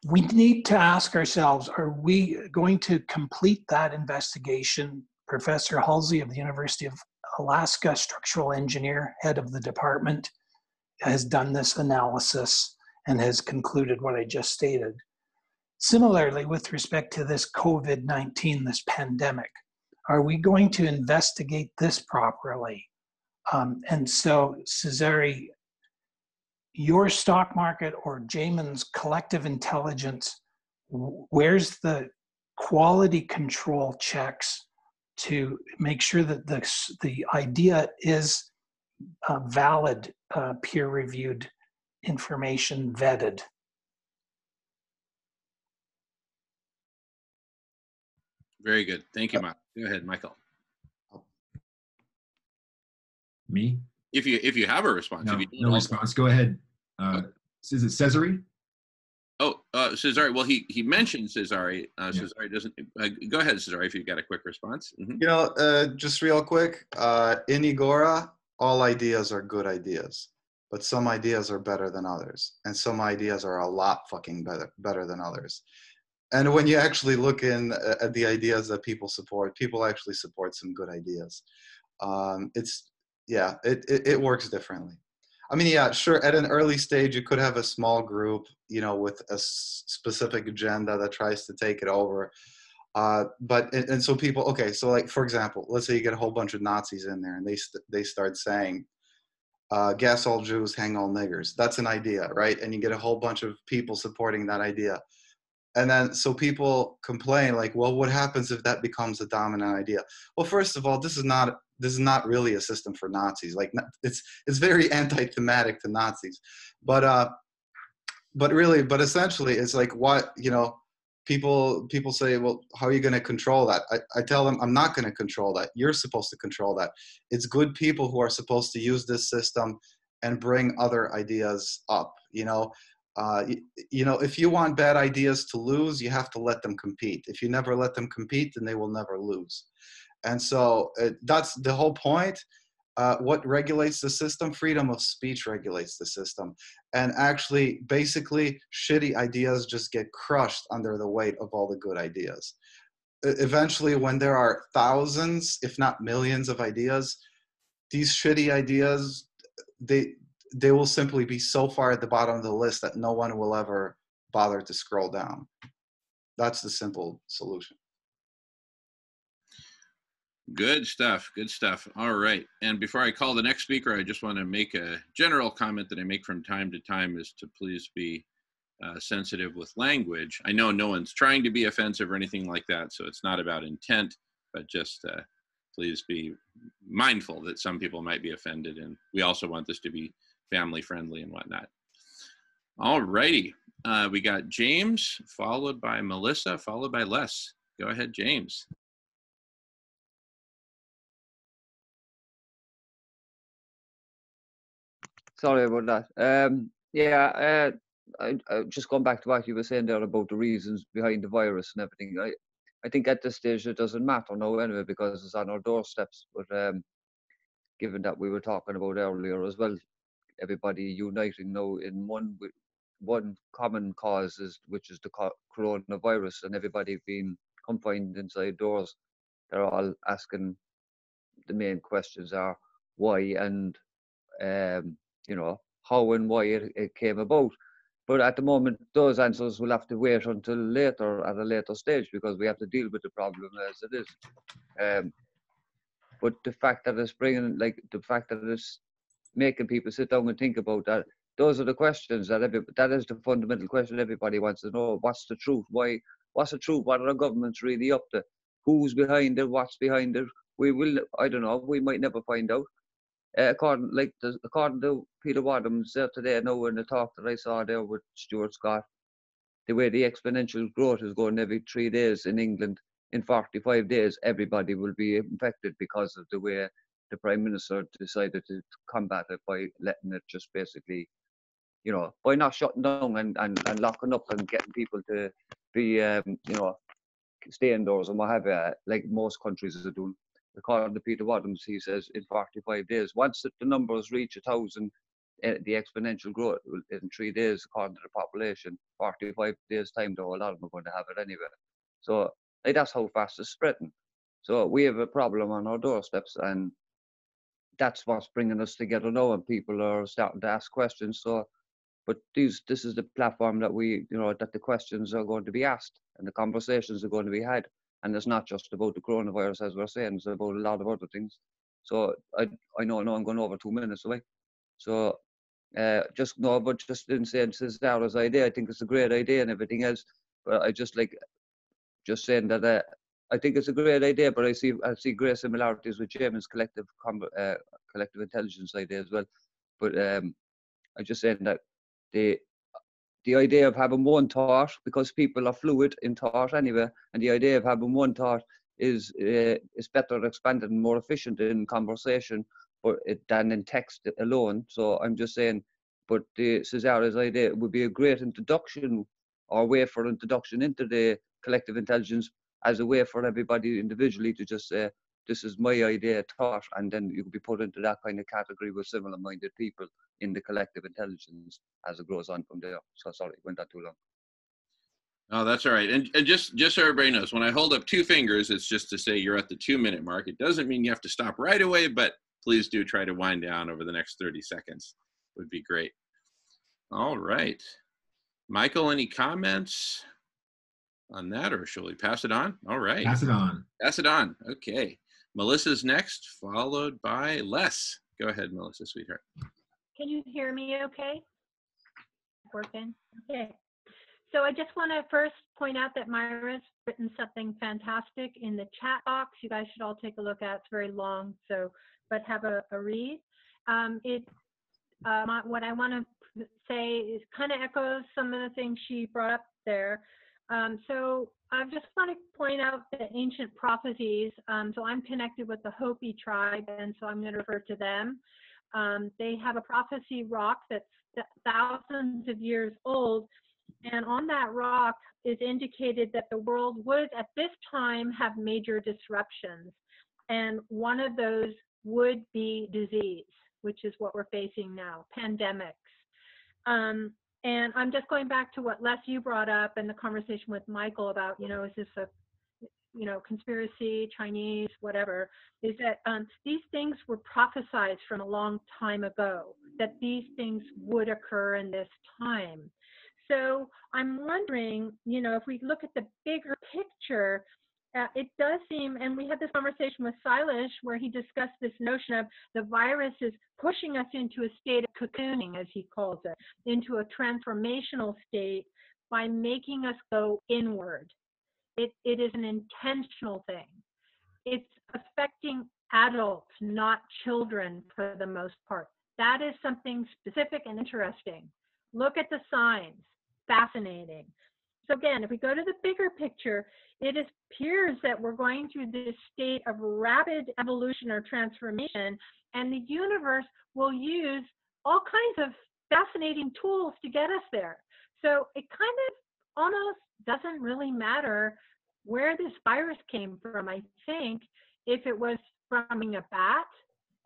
we need to ask ourselves, are we going to complete that investigation? Professor Halsey of the University of Alaska, structural engineer, head of the department, has done this analysis and has concluded what I just stated. Similarly, with respect to this COVID-19, this pandemic, are we going to investigate this properly? And so, Cesari, your stock market or Jamin's collective intelligence, where's the quality control checks to make sure that the idea is valid, peer-reviewed information, vetted? Very good. Thank you, Mike. Go ahead, Michael. Me? If you have a response. No response. Go ahead. Is it Cesari? Oh, Cesari. Well, he mentioned Cesari. Cesari doesn't. Go ahead, Cesari, if you've got a quick response. Mm-hmm. Just real quick. In Agora, all ideas are good ideas, but some ideas are better than others, and some ideas are a lot fucking better than others. And when you actually look at the ideas that people support actually support some good ideas. yeah, it works differently. I mean, yeah, sure. At an early stage, you could have a small group, you know, with a specific agenda that tries to take it over. But and so people, okay, so like for example, let's say you get a whole bunch of Nazis in there, and they start saying, "Gas all Jews, hang all niggers." That's an idea, right? And you get a whole bunch of people supporting that idea. And then so people complain like, well, what happens if that becomes a dominant idea? Well, first of all, this is not really a system for Nazis. Like it's very anti-thematic to Nazis, but essentially it's like, what, you know, people say, well, how are you going to control that? I tell them, I'm not going to control that. You're supposed to control that. It's good people who are supposed to use this system and bring other ideas up, you know. You know, if you want bad ideas to lose, you have to let them compete. If you never let them compete, then they will never lose. And so that's the whole point. What regulates the system? Freedom of speech regulates the system. And actually, basically, shitty ideas just get crushed under the weight of all the good ideas. Eventually, when there are thousands, if not millions of ideas, these shitty ideas, they will simply be so far at the bottom of the list that no one will ever bother to scroll down. That's the simple solution. Good stuff. Good stuff. All right. And before I call the next speaker, I just want to make a general comment that I make from time to time, is to please be sensitive with language. I know no one's trying to be offensive or anything like that, so it's not about intent, but just please be mindful that some people might be offended, and we also want this to be family friendly and whatnot. All righty. We got James, followed by Melissa, followed by Les. Go ahead, James. Sorry about that. I just going back to what you were saying there about the reasons behind the virus and everything. I think at this stage it doesn't matter now anyway, because it's on our doorsteps. But given that we were talking about earlier as well, everybody uniting now in one common cause, which is the coronavirus, and everybody being confined inside doors, they're all asking, the main questions are why and you know, how and why it came about. But at the moment, those answers will have to wait until later, at a later stage, because we have to deal with the problem as it is. But the fact that it's bringing, like, the fact that it's making people sit down and think about that, those are the questions that is the fundamental question everybody wants to know. What's the truth? Why? What's the truth? What are the governments really up to? Who's behind it? What's behind it? I don't know. We might never find out. According to Peter Wadhams there today, now in the talk that I saw there with Stuart Scott, the way the exponential growth is going every 3 days in England, in 45 days, everybody will be infected because of the way the Prime Minister decided to combat it by letting it just basically, you know, by not shutting down and locking up and getting people to be, you know, stay indoors and what have you, like most countries are doing. According to Peter Wadhams, he says in 45 days, once the numbers reach 1,000, the exponential growth in 3 days, according to the population, 45 days time, though, a lot of them are going to have it anyway. So like, that's how fast it's spreading. So we have a problem on our doorsteps, and that's what's bringing us together now, and people are starting to ask questions. So, but this is the platform that that the questions are going to be asked and the conversations are going to be had. And it's not just about the coronavirus, as we're saying, it's about a lot of other things. So I know I'm going over 2 minutes away. So just in saying Cesar's idea, I think it's a great idea and everything else. But I just saying that I think it's a great idea, but I see great similarities with James' collective intelligence idea as well. But I'm just saying that the idea of having one thought, because people are fluid in thought anyway, and the idea of having one thought is better expanded and more efficient in conversation than in text alone. So I'm just saying, but the Cesar's idea would be a great introduction or way for introduction into the collective intelligence, as a way for everybody individually to just say, this is my idea, thought, and then you could be put into that kind of category with similar-minded people in the collective intelligence as it goes on from there. So sorry, went that too long. Oh, that's all right. And just so everybody knows, when I hold up 2 fingers, it's just to say you're at the 2-minute mark. It doesn't mean you have to stop right away, but please do try to wind down over the next 30 seconds. Would be great. All right. Michael, any comments on that, or shall we pass it on? All right. Pass it on. Pass it on. Okay. Melissa's next, followed by Les. Go ahead, Melissa, sweetheart. Can you hear me okay? Working? Okay. So I just want to first point out that Myra's written something fantastic in the chat box. You guys should all take a look at it. It's very long, so but have a read. What I want to say is kind of echoes some of the things she brought up there. So I just want to point out the ancient prophecies. So I'm connected with the Hopi tribe, and so I'm going to refer to them. They have a prophecy rock that's thousands of years old, and on that rock is indicated that the world would at this time have major disruptions, and one of those would be disease, which is what we're facing now, pandemics. And I'm just going back to what Les, you brought up and the conversation with Michael about, is this a, conspiracy, Chinese, whatever, is that these things were prophesied from a long time ago, that these things would occur in this time. So I'm wondering, if we look at the bigger picture, it does seem, and we had this conversation with Silas where he discussed this notion of the virus is pushing us into a state of cocooning, as he calls it, into a transformational state by making us go inward. It is an intentional thing. It's affecting adults, not children for the most part. That is something specific and interesting. Look at the signs. Fascinating. So again, if we go to the bigger picture, it appears that we're going through this state of rapid evolution or transformation, and the universe will use all kinds of fascinating tools to get us there. So it kind of almost doesn't really matter where this virus came from. I think if it was from a bat,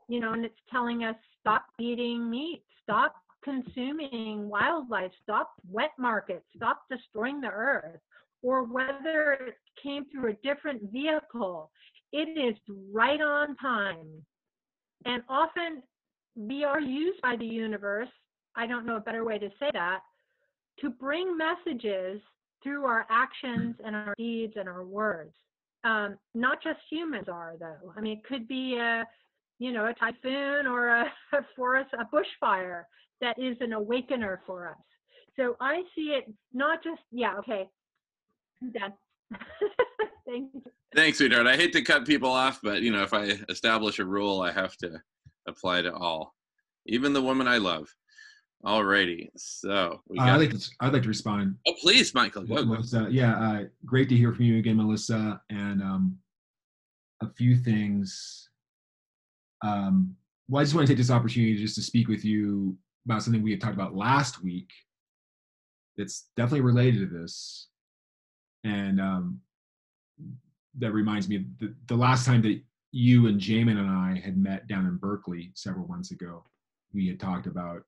and it's telling us stop eating meat, stop consuming wildlife, stop wet markets, stop destroying the earth, or whether it came through a different vehicle, it is right on time. And often we are used by the universe, I don't know a better way to say that, to bring messages through our actions and our deeds and our words. Not just humans are, though. I mean, it could be a typhoon or a forest, a bushfire that is an awakener for us. So I see it not just, okay, I'm done. Thank you. Thanks, sweetheart. I hate to cut people off, but if I establish a rule, I have to apply to all, even the woman I love. All righty. So I'd like to respond. Oh, please, Michael. Go. Melissa, great to hear from you again, Melissa. And a few things. I just want to take this opportunity just to speak with you about something we had talked about last week that's definitely related to this. And that reminds me of the last time that you and Jamin and I had met down in Berkeley several months ago. We had talked about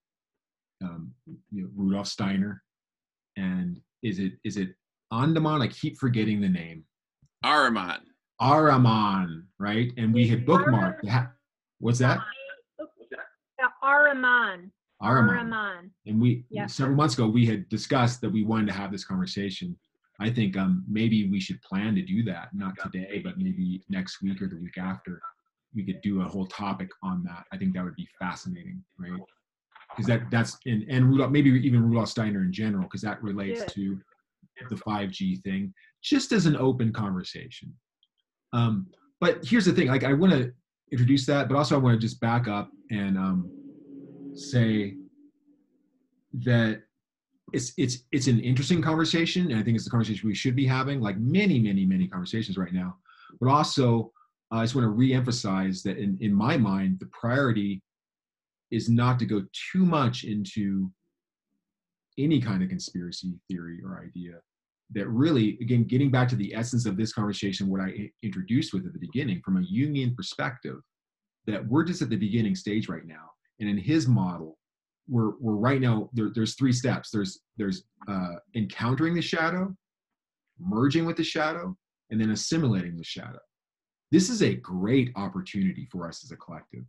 Rudolf Steiner, and is it Andaman? I keep forgetting the name. Ahriman, right? And we had bookmarked. What's that? Ahriman. And several months ago we had discussed that we wanted to have this conversation. I think maybe we should plan to do that, not today, but maybe next week or the week after. We could do a whole topic on that. I think that would be fascinating, right? Because that's and Rudolf, maybe even Rudolf Steiner in general, because that relates to the 5G thing, just as an open conversation. But here's the thing: like, I want to introduce that, but also I want to just back up and say that it's an interesting conversation, and I think it's the conversation we should be having, like many conversations right now. But also, I just want to re-emphasize that in my mind, the priority is not to go too much into any kind of conspiracy theory or idea. That really, again, getting back to the essence of this conversation, what I introduced with at the beginning, from a Jungian perspective, that we're just at the beginning stage right now. And in his model, we're right now, there's three steps. There's encountering the shadow, merging with the shadow, and then assimilating the shadow. This is a great opportunity for us as a collective.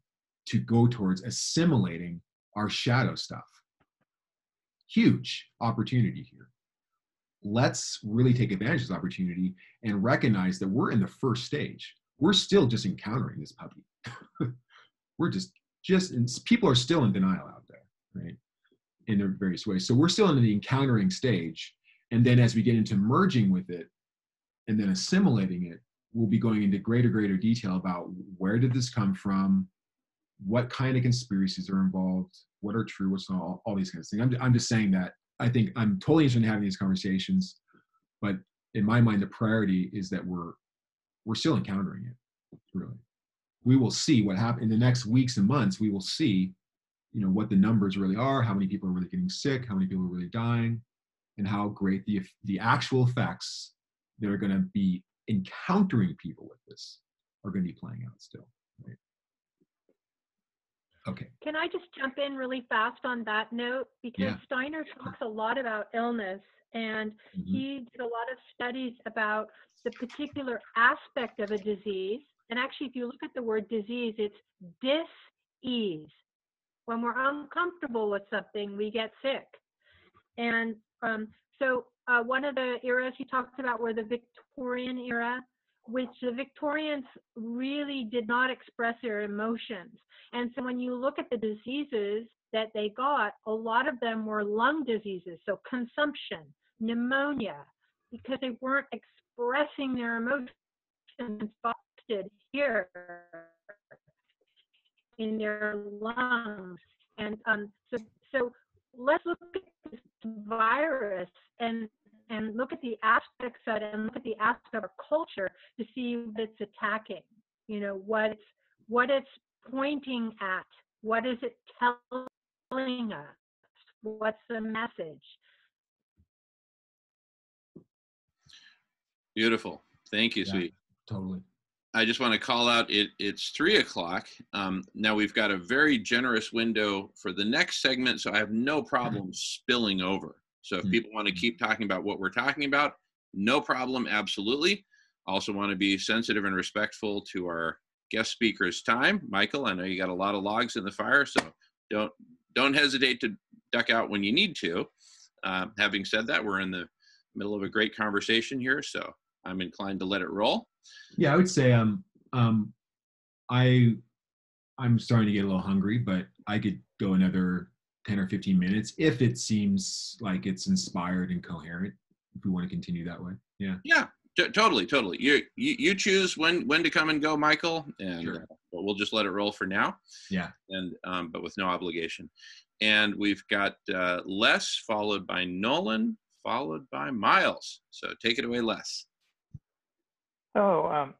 to go towards assimilating our shadow stuff. Huge opportunity here. Let's really take advantage of this opportunity and recognize that we're in the first stage. We're still just encountering this puppy. We're just and people are still in denial out there, right? In their various ways. So we're still in the encountering stage. And then as we get into merging with it and then assimilating it, we'll be going into greater detail about where did this come from, what kind of conspiracies are involved, what are true, what's not, all these kinds of things. I'm just saying that I think I'm totally interested in having these conversations, but in my mind, the priority is that we're still encountering it, really. We will see what happens in the next weeks and months. We will see, what the numbers really are, how many people are really getting sick, how many people are really dying, and how great the actual effects that are going to be encountering people with this are going to be playing out still. Right? Okay. Can I just jump in really fast on that note? Because Steiner talks a lot about illness, and he did a lot of studies about the particular aspect of a disease. And actually, if you look at the word disease, it's dis-ease. When we're uncomfortable with something, we get sick. And so one of the eras he talked about were the Victorian era, which the Victorians really did not express their emotions. And so when you look at the diseases that they got, a lot of them were lung diseases, so consumption, pneumonia, because they weren't expressing their emotions here in their lungs. And so let's look at this virus and look at the aspects of it and look at the aspect of our culture to see what it's attacking, what it's pointing at, what is it telling us, what's the message. Beautiful. Thank you, sweet. Totally. I just want to call out it's 3:00. Now we've got a very generous window for the next segment, so I have no problem spilling over. So if people want to keep talking about what we're talking about, no problem, absolutely. Also want to be sensitive and respectful to our guest speaker's time. Michael, I know you got a lot of logs in the fire, so don't hesitate to duck out when you need to. Having said that, we're in the middle of a great conversation here, so I'm inclined to let it roll. Yeah, I would say I'm starting to get a little hungry, but I could go another 10 or 15 minutes if it seems like it's inspired and coherent, if we want to continue that way. Yeah, totally. You choose when to come and go, Michael, and sure. But we'll just let it roll for now. Yeah. And but with no obligation. And we've got Les, followed by Nolan, followed by Miles. So take it away, Les. I'm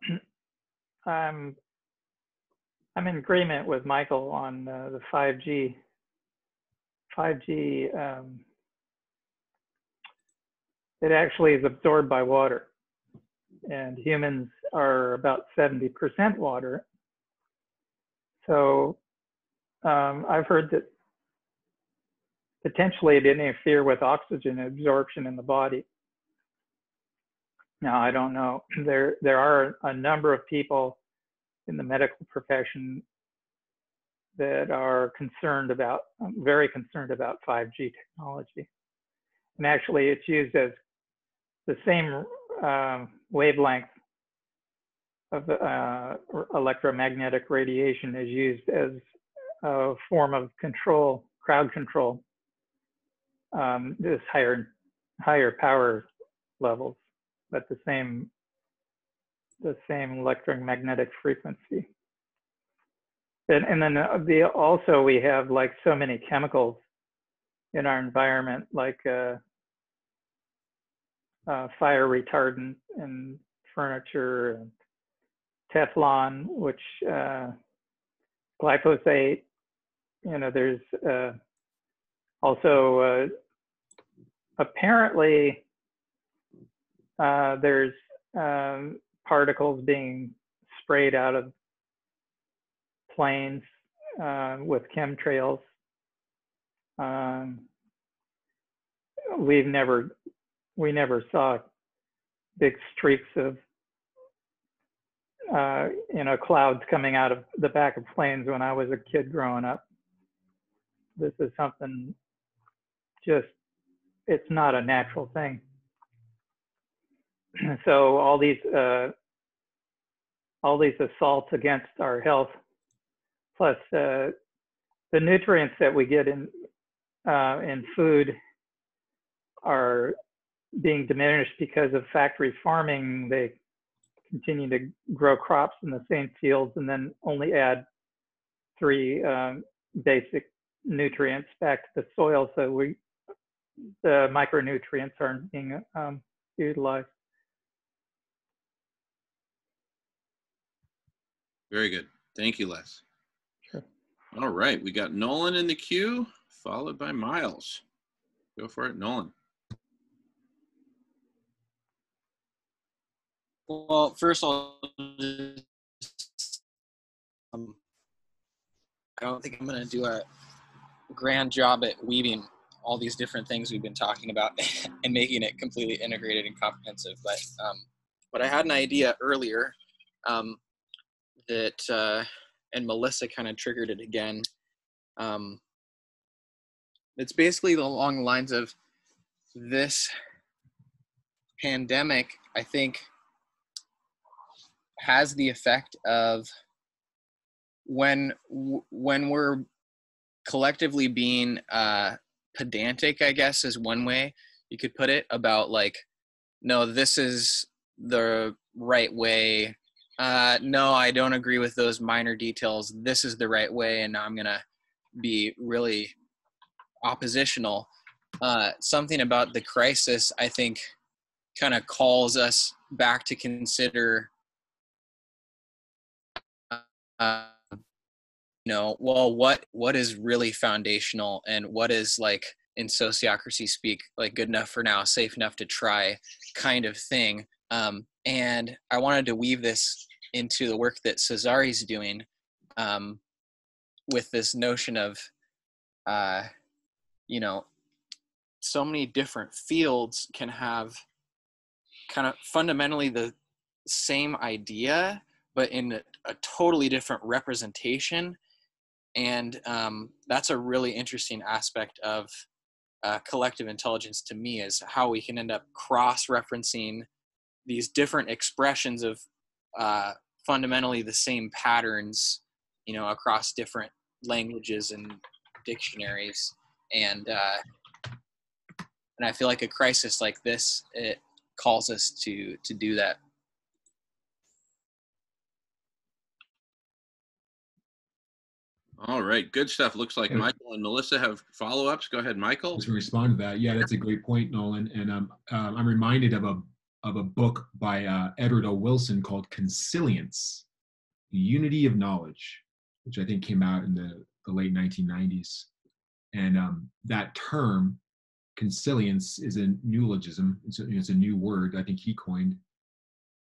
in agreement with Michael on the 5G. 5G, it actually is absorbed by water, and humans are about 70% water. So I've heard that potentially it interfere with oxygen absorption in the body. Now, I don't know. There are a number of people in the medical profession that are very concerned about 5G technology. And actually, it's used as the same wavelength of electromagnetic radiation is used as a form of control, crowd control, this higher power levels, but the same electromagnetic frequency. And then also we have like so many chemicals in our environment, like fire retardant in furniture, and Teflon, which glyphosate. There's also apparently there's particles being sprayed out of planes with chemtrails. We never saw big streaks of clouds coming out of the back of planes when I was a kid growing up. This is something it's not a natural thing. So all these assaults against our health, plus the nutrients that we get in food are being diminished because of factory farming. They continue to grow crops in the same fields and then only add 3 basic nutrients back to the soil, so the micronutrients aren't being utilized. Very good. Thank you, Les. Sure. All right, we got Nolan in the queue, followed by Miles. Go for it, Nolan. Well, first I'll I don't think I'm going to do a grand job at weaving all these different things we've been talking about and making it completely integrated and comprehensive. But I had an idea earlier that, and Melissa kind of triggered it again. It's basically along the lines of this pandemic, I think, has the effect of when we're collectively being pedantic, I guess is one way you could put it, about like, no, this is the right way. No, I don't agree with those minor details. This is the right way, and now I'm gonna be really oppositional. Something about the crisis, I think, kind of calls us back to consider well, what is really foundational, and what is, like, in sociocracy speak, like, good enough for now, safe enough to try kind of thing. And I wanted to weave this into the work that Cesari's doing, with this notion of, so many different fields can have kind of fundamentally the same idea, but in a totally different representation. And that's a really interesting aspect of collective intelligence to me, is how we can end up cross-referencing these different expressions of fundamentally the same patterns, across different languages and dictionaries. And I feel like a crisis like this, it calls us to do that. All right, good stuff. Looks like Michael and Melissa have follow-ups. Go ahead, Michael. Let's respond to that. Yeah, that's a great point, Nolan. And I'm reminded of a book by Edward O. Wilson called Consilience, The Unity of Knowledge, which I think came out in the late 1990s. And that term, consilience, is a neologism. It's a new word I think he coined.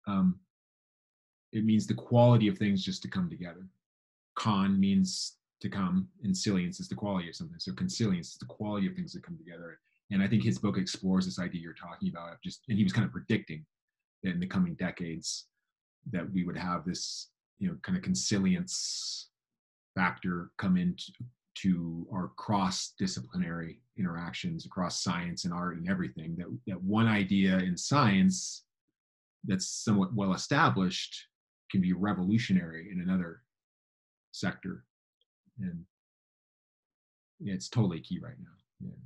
It means the quality of things just to come together. Con means to come, and silience is the quality of something. So consilience is the quality of things that come together. And I think his book explores this idea you're talking about. And he was kind of predicting that in the coming decades that we would have this, kind of consilience factor come into our cross-disciplinary interactions across science and art and everything. That one idea in science that's somewhat well established can be revolutionary in another sector. And it's totally key right now. Yeah.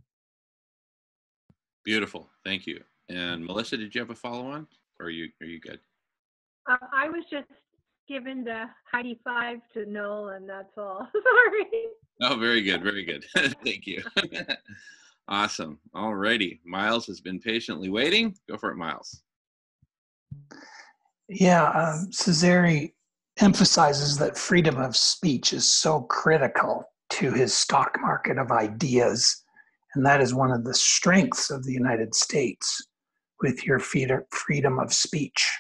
Beautiful. Thank you. And Melissa, did you have a follow-on, or are you good? I was just giving the Heidi 5 to Noel, and that's all. Sorry. Oh, very good. Very good. Thank you. Awesome. All righty. Miles has been patiently waiting. Go for it, Miles. Yeah, Cesari emphasizes that freedom of speech is so critical to his stock market of ideas. And that is one of the strengths of the United States, with your freedom of speech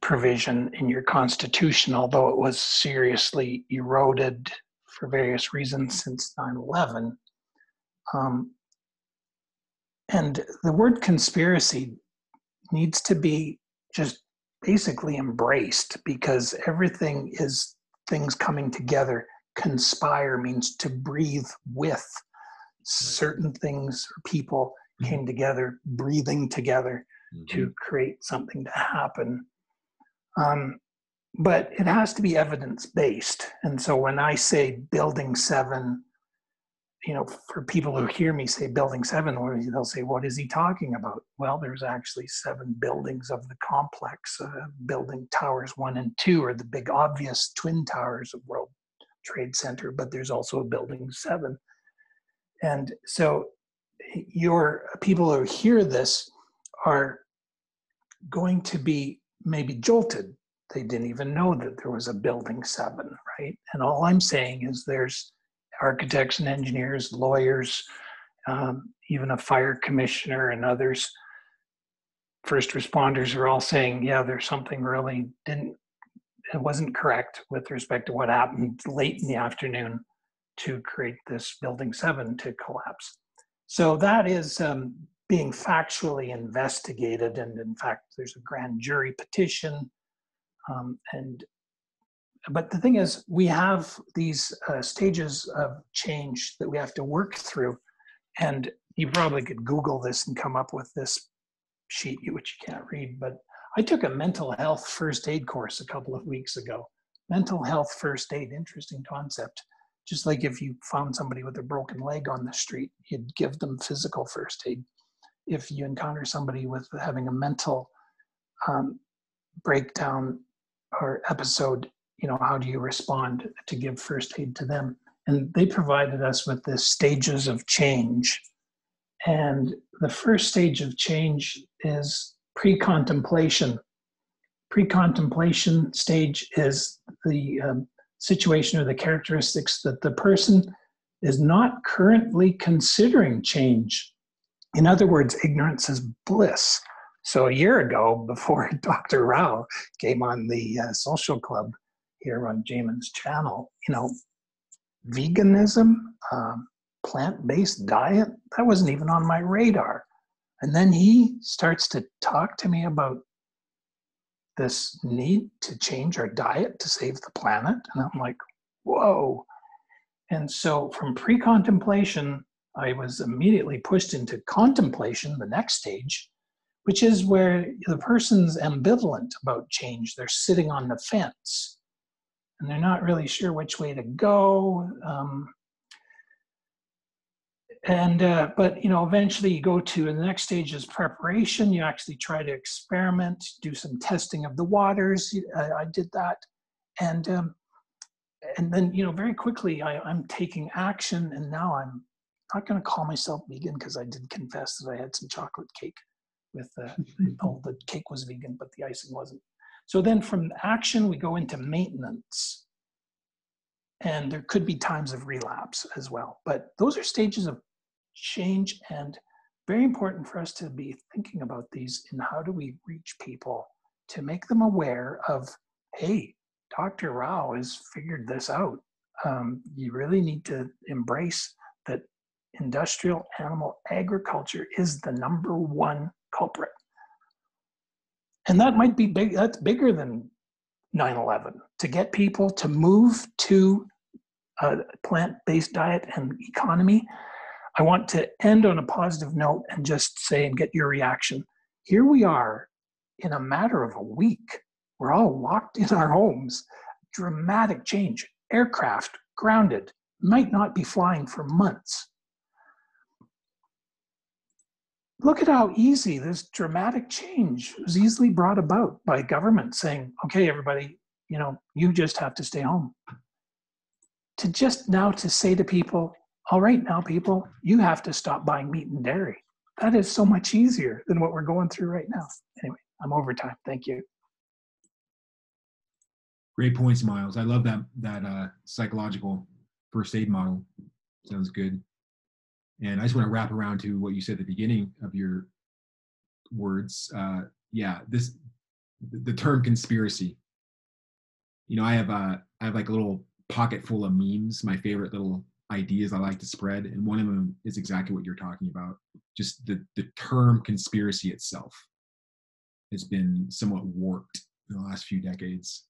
provision in your Constitution, although it was seriously eroded for various reasons since 9/11. And the word conspiracy needs to be just basically embraced, because everything is things coming together. Conspire means to breathe with. Certain things or people came together, breathing together to create something to happen. But it has to be evidence-based. And so when I say Building 7, for people who hear me say Building 7, they'll say, what is he talking about? Well, there's actually 7 buildings of the complex. Building Towers 1 and 2 are the big obvious twin towers of World Trade Center, but there's also a Building 7. And so your people who hear this are going to be maybe jolted. They didn't even know that there was a Building 7, right? And all I'm saying is there's architects and engineers, lawyers, even a fire commissioner and others, first responders are all saying, yeah, there's something really it wasn't correct with respect to what happened late in the afternoon to create this Building 7 to collapse. So that is being factually investigated. And in fact, there's a grand jury petition. But the thing is, we have these stages of change that we have to work through. And you probably could Google this and come up with this sheet, which you can't read. But I took a mental health first aid course a couple of weeks ago. Mental health first aid, interesting concept. Just like if you found somebody with a broken leg on the street, you'd give them physical first aid. If you encounter somebody with having a mental breakdown or episode, how do you respond to give first aid to them? And they provided us with the stages of change. And the first stage of change is pre-contemplation. Pre-contemplation stage is the situation or the characteristics that the person is not currently considering change. In other words, ignorance is bliss. So a year ago, before Dr. Rao came on the Social Club here on Jamin's channel, veganism, plant-based diet, that wasn't even on my radar. And then he starts to talk to me about this need to change our diet to save the planet. And I'm like, whoa. And so from pre-contemplation, I was immediately pushed into contemplation, the next stage, which is where the person's ambivalent about change. They're sitting on the fence and they're not really sure which way to go. But eventually you go to the next stage is preparation. You actually try to experiment, do some testing of the waters. I did that. And then, very quickly I'm taking action, and now I'm not going to call myself vegan because I did confess that I had some chocolate cake with, the cake was vegan, but the icing wasn't. So then from action, we go into maintenance. And there could be times of relapse as well. But those are stages of change, and very important for us to be thinking about these and how do we reach people to make them aware of, hey, Dr. Rao has figured this out. You really need to embrace that industrial animal agriculture is the #1 culprit. And that might be big, that's bigger than 9/11, to get people to move to a plant-based diet and economy. I want to end on a positive note and just say and get your reaction. Here we are in a matter of a week. We're all locked in our homes. Dramatic change. Aircraft grounded, might not be flying for months. Look at how easy this dramatic change was easily brought about by government saying, okay, everybody, you just have to stay home. To just now to say to people, all right, now people, you have to stop buying meat and dairy. That is so much easier than what we're going through right now. Anyway, I'm over time. Thank you. Great points, Miles. I love that psychological first aid model. Sounds good. And I just want to wrap around to what you said at the beginning of your words. The term conspiracy. I have like a little pocket full of memes, my favorite little ideas I like to spread, and one of them is exactly what you're talking about. Just the term conspiracy itself has been somewhat warped in the last few decades.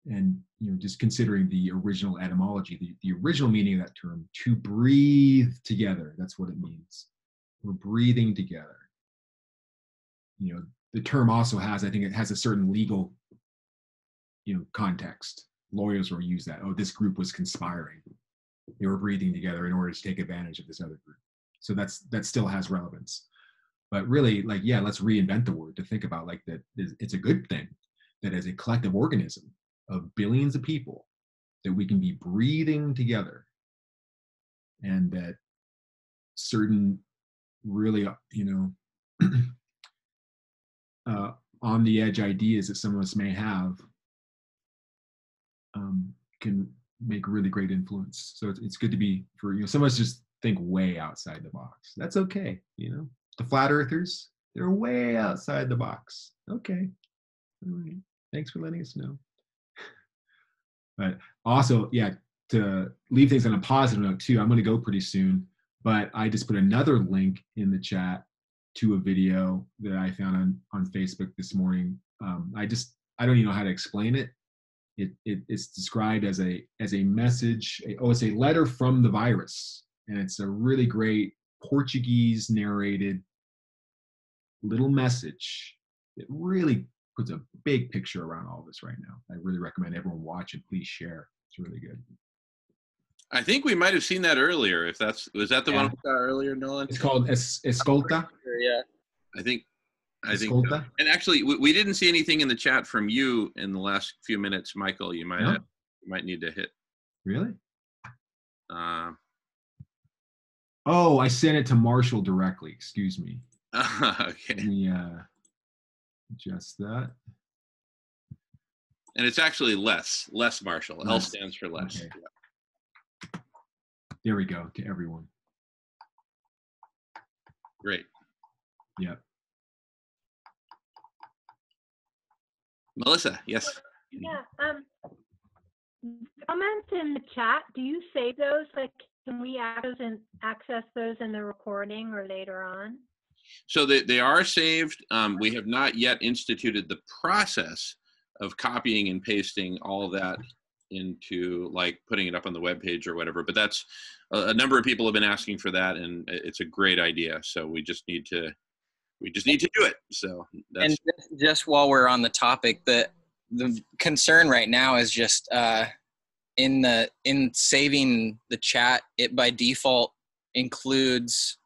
And just considering the original etymology, the original meaning of that term, to breathe together, that's what it means. We're breathing together. The term also has, I think it has a certain legal context. Lawyers will use that. Oh, this group was conspiring. They were breathing together in order to take advantage of this other group. So that still has relevance. But really, let's reinvent the word to think about that it's a good thing that as a collective organism of billions of people, that we can be breathing together, and that certain really, on the edge ideas that some of us may have can make really great influence. So it's good to be some of us just think way outside the box. That's okay. The flat earthers, they're way outside the box. Okay. All right. Thanks for letting us know. But also, to leave things on a positive note too, I'm going to go pretty soon, but I just put another link in the chat to a video that I found on Facebook this morning. I don't even know how to explain it. It's described as a message. It's a letter from the virus, and it's a really great Portuguese narrated little message. It really puts a big picture around all this right now. I really recommend everyone watch it. Please share. It's really good. I think we might have seen that earlier. Was that the one we saw earlier, Nolan? It's called Escolta. Yeah. I think so. And actually, we didn't see anything in the chat from you in the last few minutes, Michael. You might need to hit. Really? I sent it to Marshall directly. Excuse me. Okay. Let me adjust that. And it's actually less Marshall. L stands for less. Okay. There we go, to everyone. Great. Yep. Melissa, yes. Yeah. Comments in the chat. Do you save those? Can we access those in the recording or later on? So they are saved. We have not yet instituted the process of copying and pasting all of that into putting it up on the webpage or whatever. But that's a number of people have been asking for that, and it's a great idea. So we just need to do it. So that's. And just while we're on the topic, the concern right now is just in saving the chat, it by default includes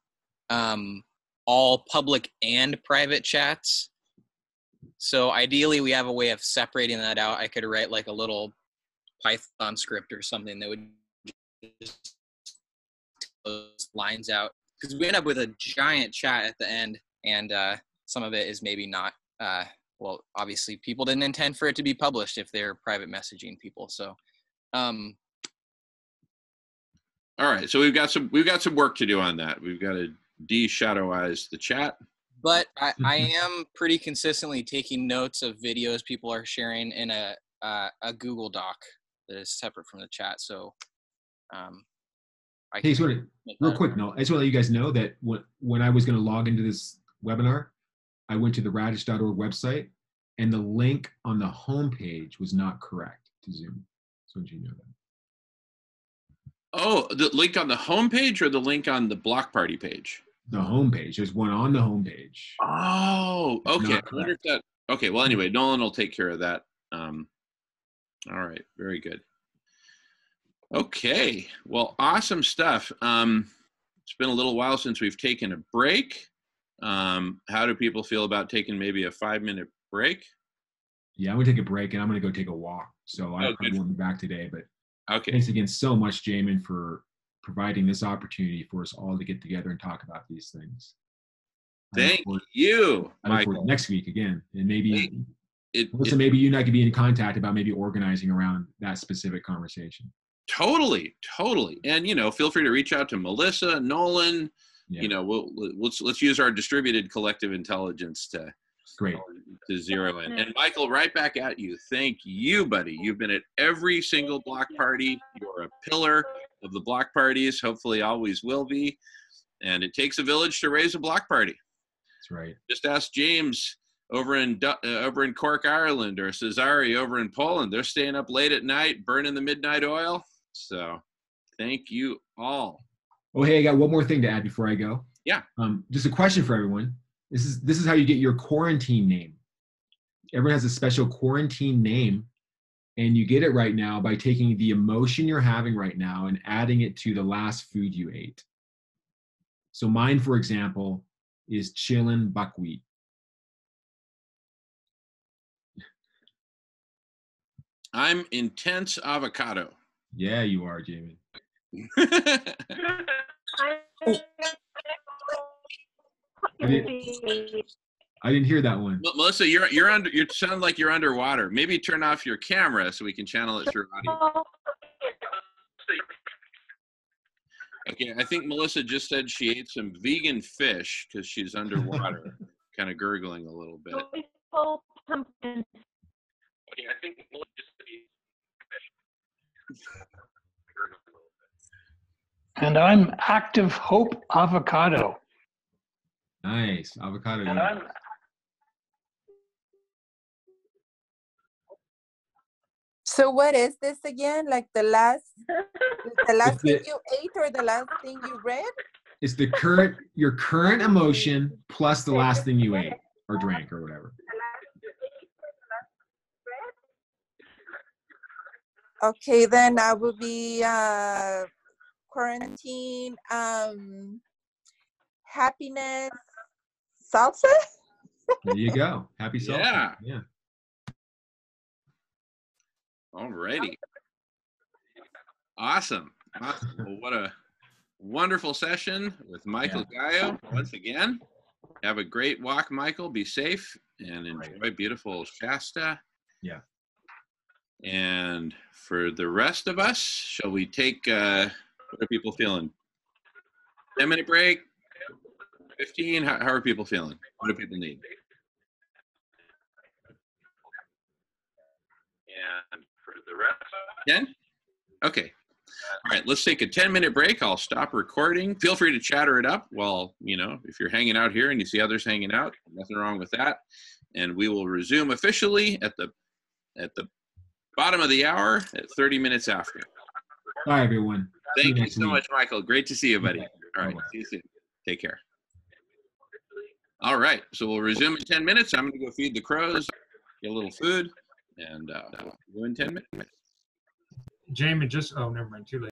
all public and private chats. So ideally we have a way of separating that out. I could write a little Python script or something that would just those lines out, because we end up with a giant chat at the end, and some of it is maybe not obviously people didn't intend for it to be published if they're private messaging people. So all right, so we've got some work to do on that. We've got to de-shadowize the chat. But I am pretty consistently taking notes of videos people are sharing in a Google Doc that is separate from the chat. So real quick, no, I just want to let you guys know that when I was going to log into this webinar, I went to the radish.org website, and the link on the homepage was not correct to Zoom. So did you know that? Oh, the link on the homepage or the link on the block party page? The homepage. There's one on the homepage. Oh, okay. I wonder if that. Okay. Well, anyway, Nolan will take care of that. All right. Very good. Okay. Well, awesome stuff. It's been a little while since we've taken a break. How do people feel about taking maybe a 5-minute break? Yeah, I'm gonna take a break, and I'm gonna go take a walk. So I probably won't be back today. But okay. Thanks again so much, Jamin, for providing this opportunity for us all to get together and talk about these things. Thank you. I look forward to next week again, and maybe maybe you and I could be in contact about maybe organizing around that specific conversation. Totally. And feel free to reach out to Melissa, Nolan. Yeah. Let's use our distributed collective intelligence to zero in. And Michael, right back at you. Thank you, buddy. You've been at every single block party. You're a pillar of the block parties. Hopefully, always will be. And it takes a village to raise a block party. That's right. Just ask James over in Cork, Ireland, or Cesare over in Poland. They're staying up late at night, burning the midnight oil. So thank you all. Oh, hey, I got one more thing to add before I go. Yeah. Just a question for everyone. This is how you get your quarantine name. Everyone has a special quarantine name, and you get it right now by taking the emotion you're having right now and adding it to the last food you ate. So mine, for example, is chillin' buckwheat. I'm intense avocado. Yeah, you are, Jamie. I didn't hear that one. Melissa, you're under. You sound like you're underwater. Maybe turn off your camera so we can channel it through audio. Okay, I think Melissa just said she ate some vegan fish because she's underwater, kind of gurgling a little bit. Okay, I think Melissa just said she ate fish. And I'm Active Hope Avocado. Nice, avocado. So what is this again? Like the last thing you ate or the last thing you read? It's your current emotion plus the last thing you ate or drank or whatever. Okay, then I will be quarantine happiness salsa. There you go. Happy salsa. Yeah. Alrighty. Awesome. Well, what a wonderful session with Michael Gaio once again. Have a great walk, Michael. Be safe and enjoy beautiful Shasta. Yeah. And for the rest of us, shall we take, what are people feeling? 10-minute break? 15? How are people feeling? What do people need? And for the rest of us? 10? Okay. All right, let's take a 10-minute break. I'll stop recording. Feel free to chatter it up while, if you're hanging out here and you see others hanging out, nothing wrong with that. And we will resume officially at the bottom of the hour at 30 minutes after. Bye, everyone. Thank you so much, Michael. Great to see you, buddy. All right, see you soon. Take care. All right, so we'll resume in 10 minutes. I'm going to go feed the crows, get a little food, and go in 10 minutes. Jamie, oh, never mind, too late.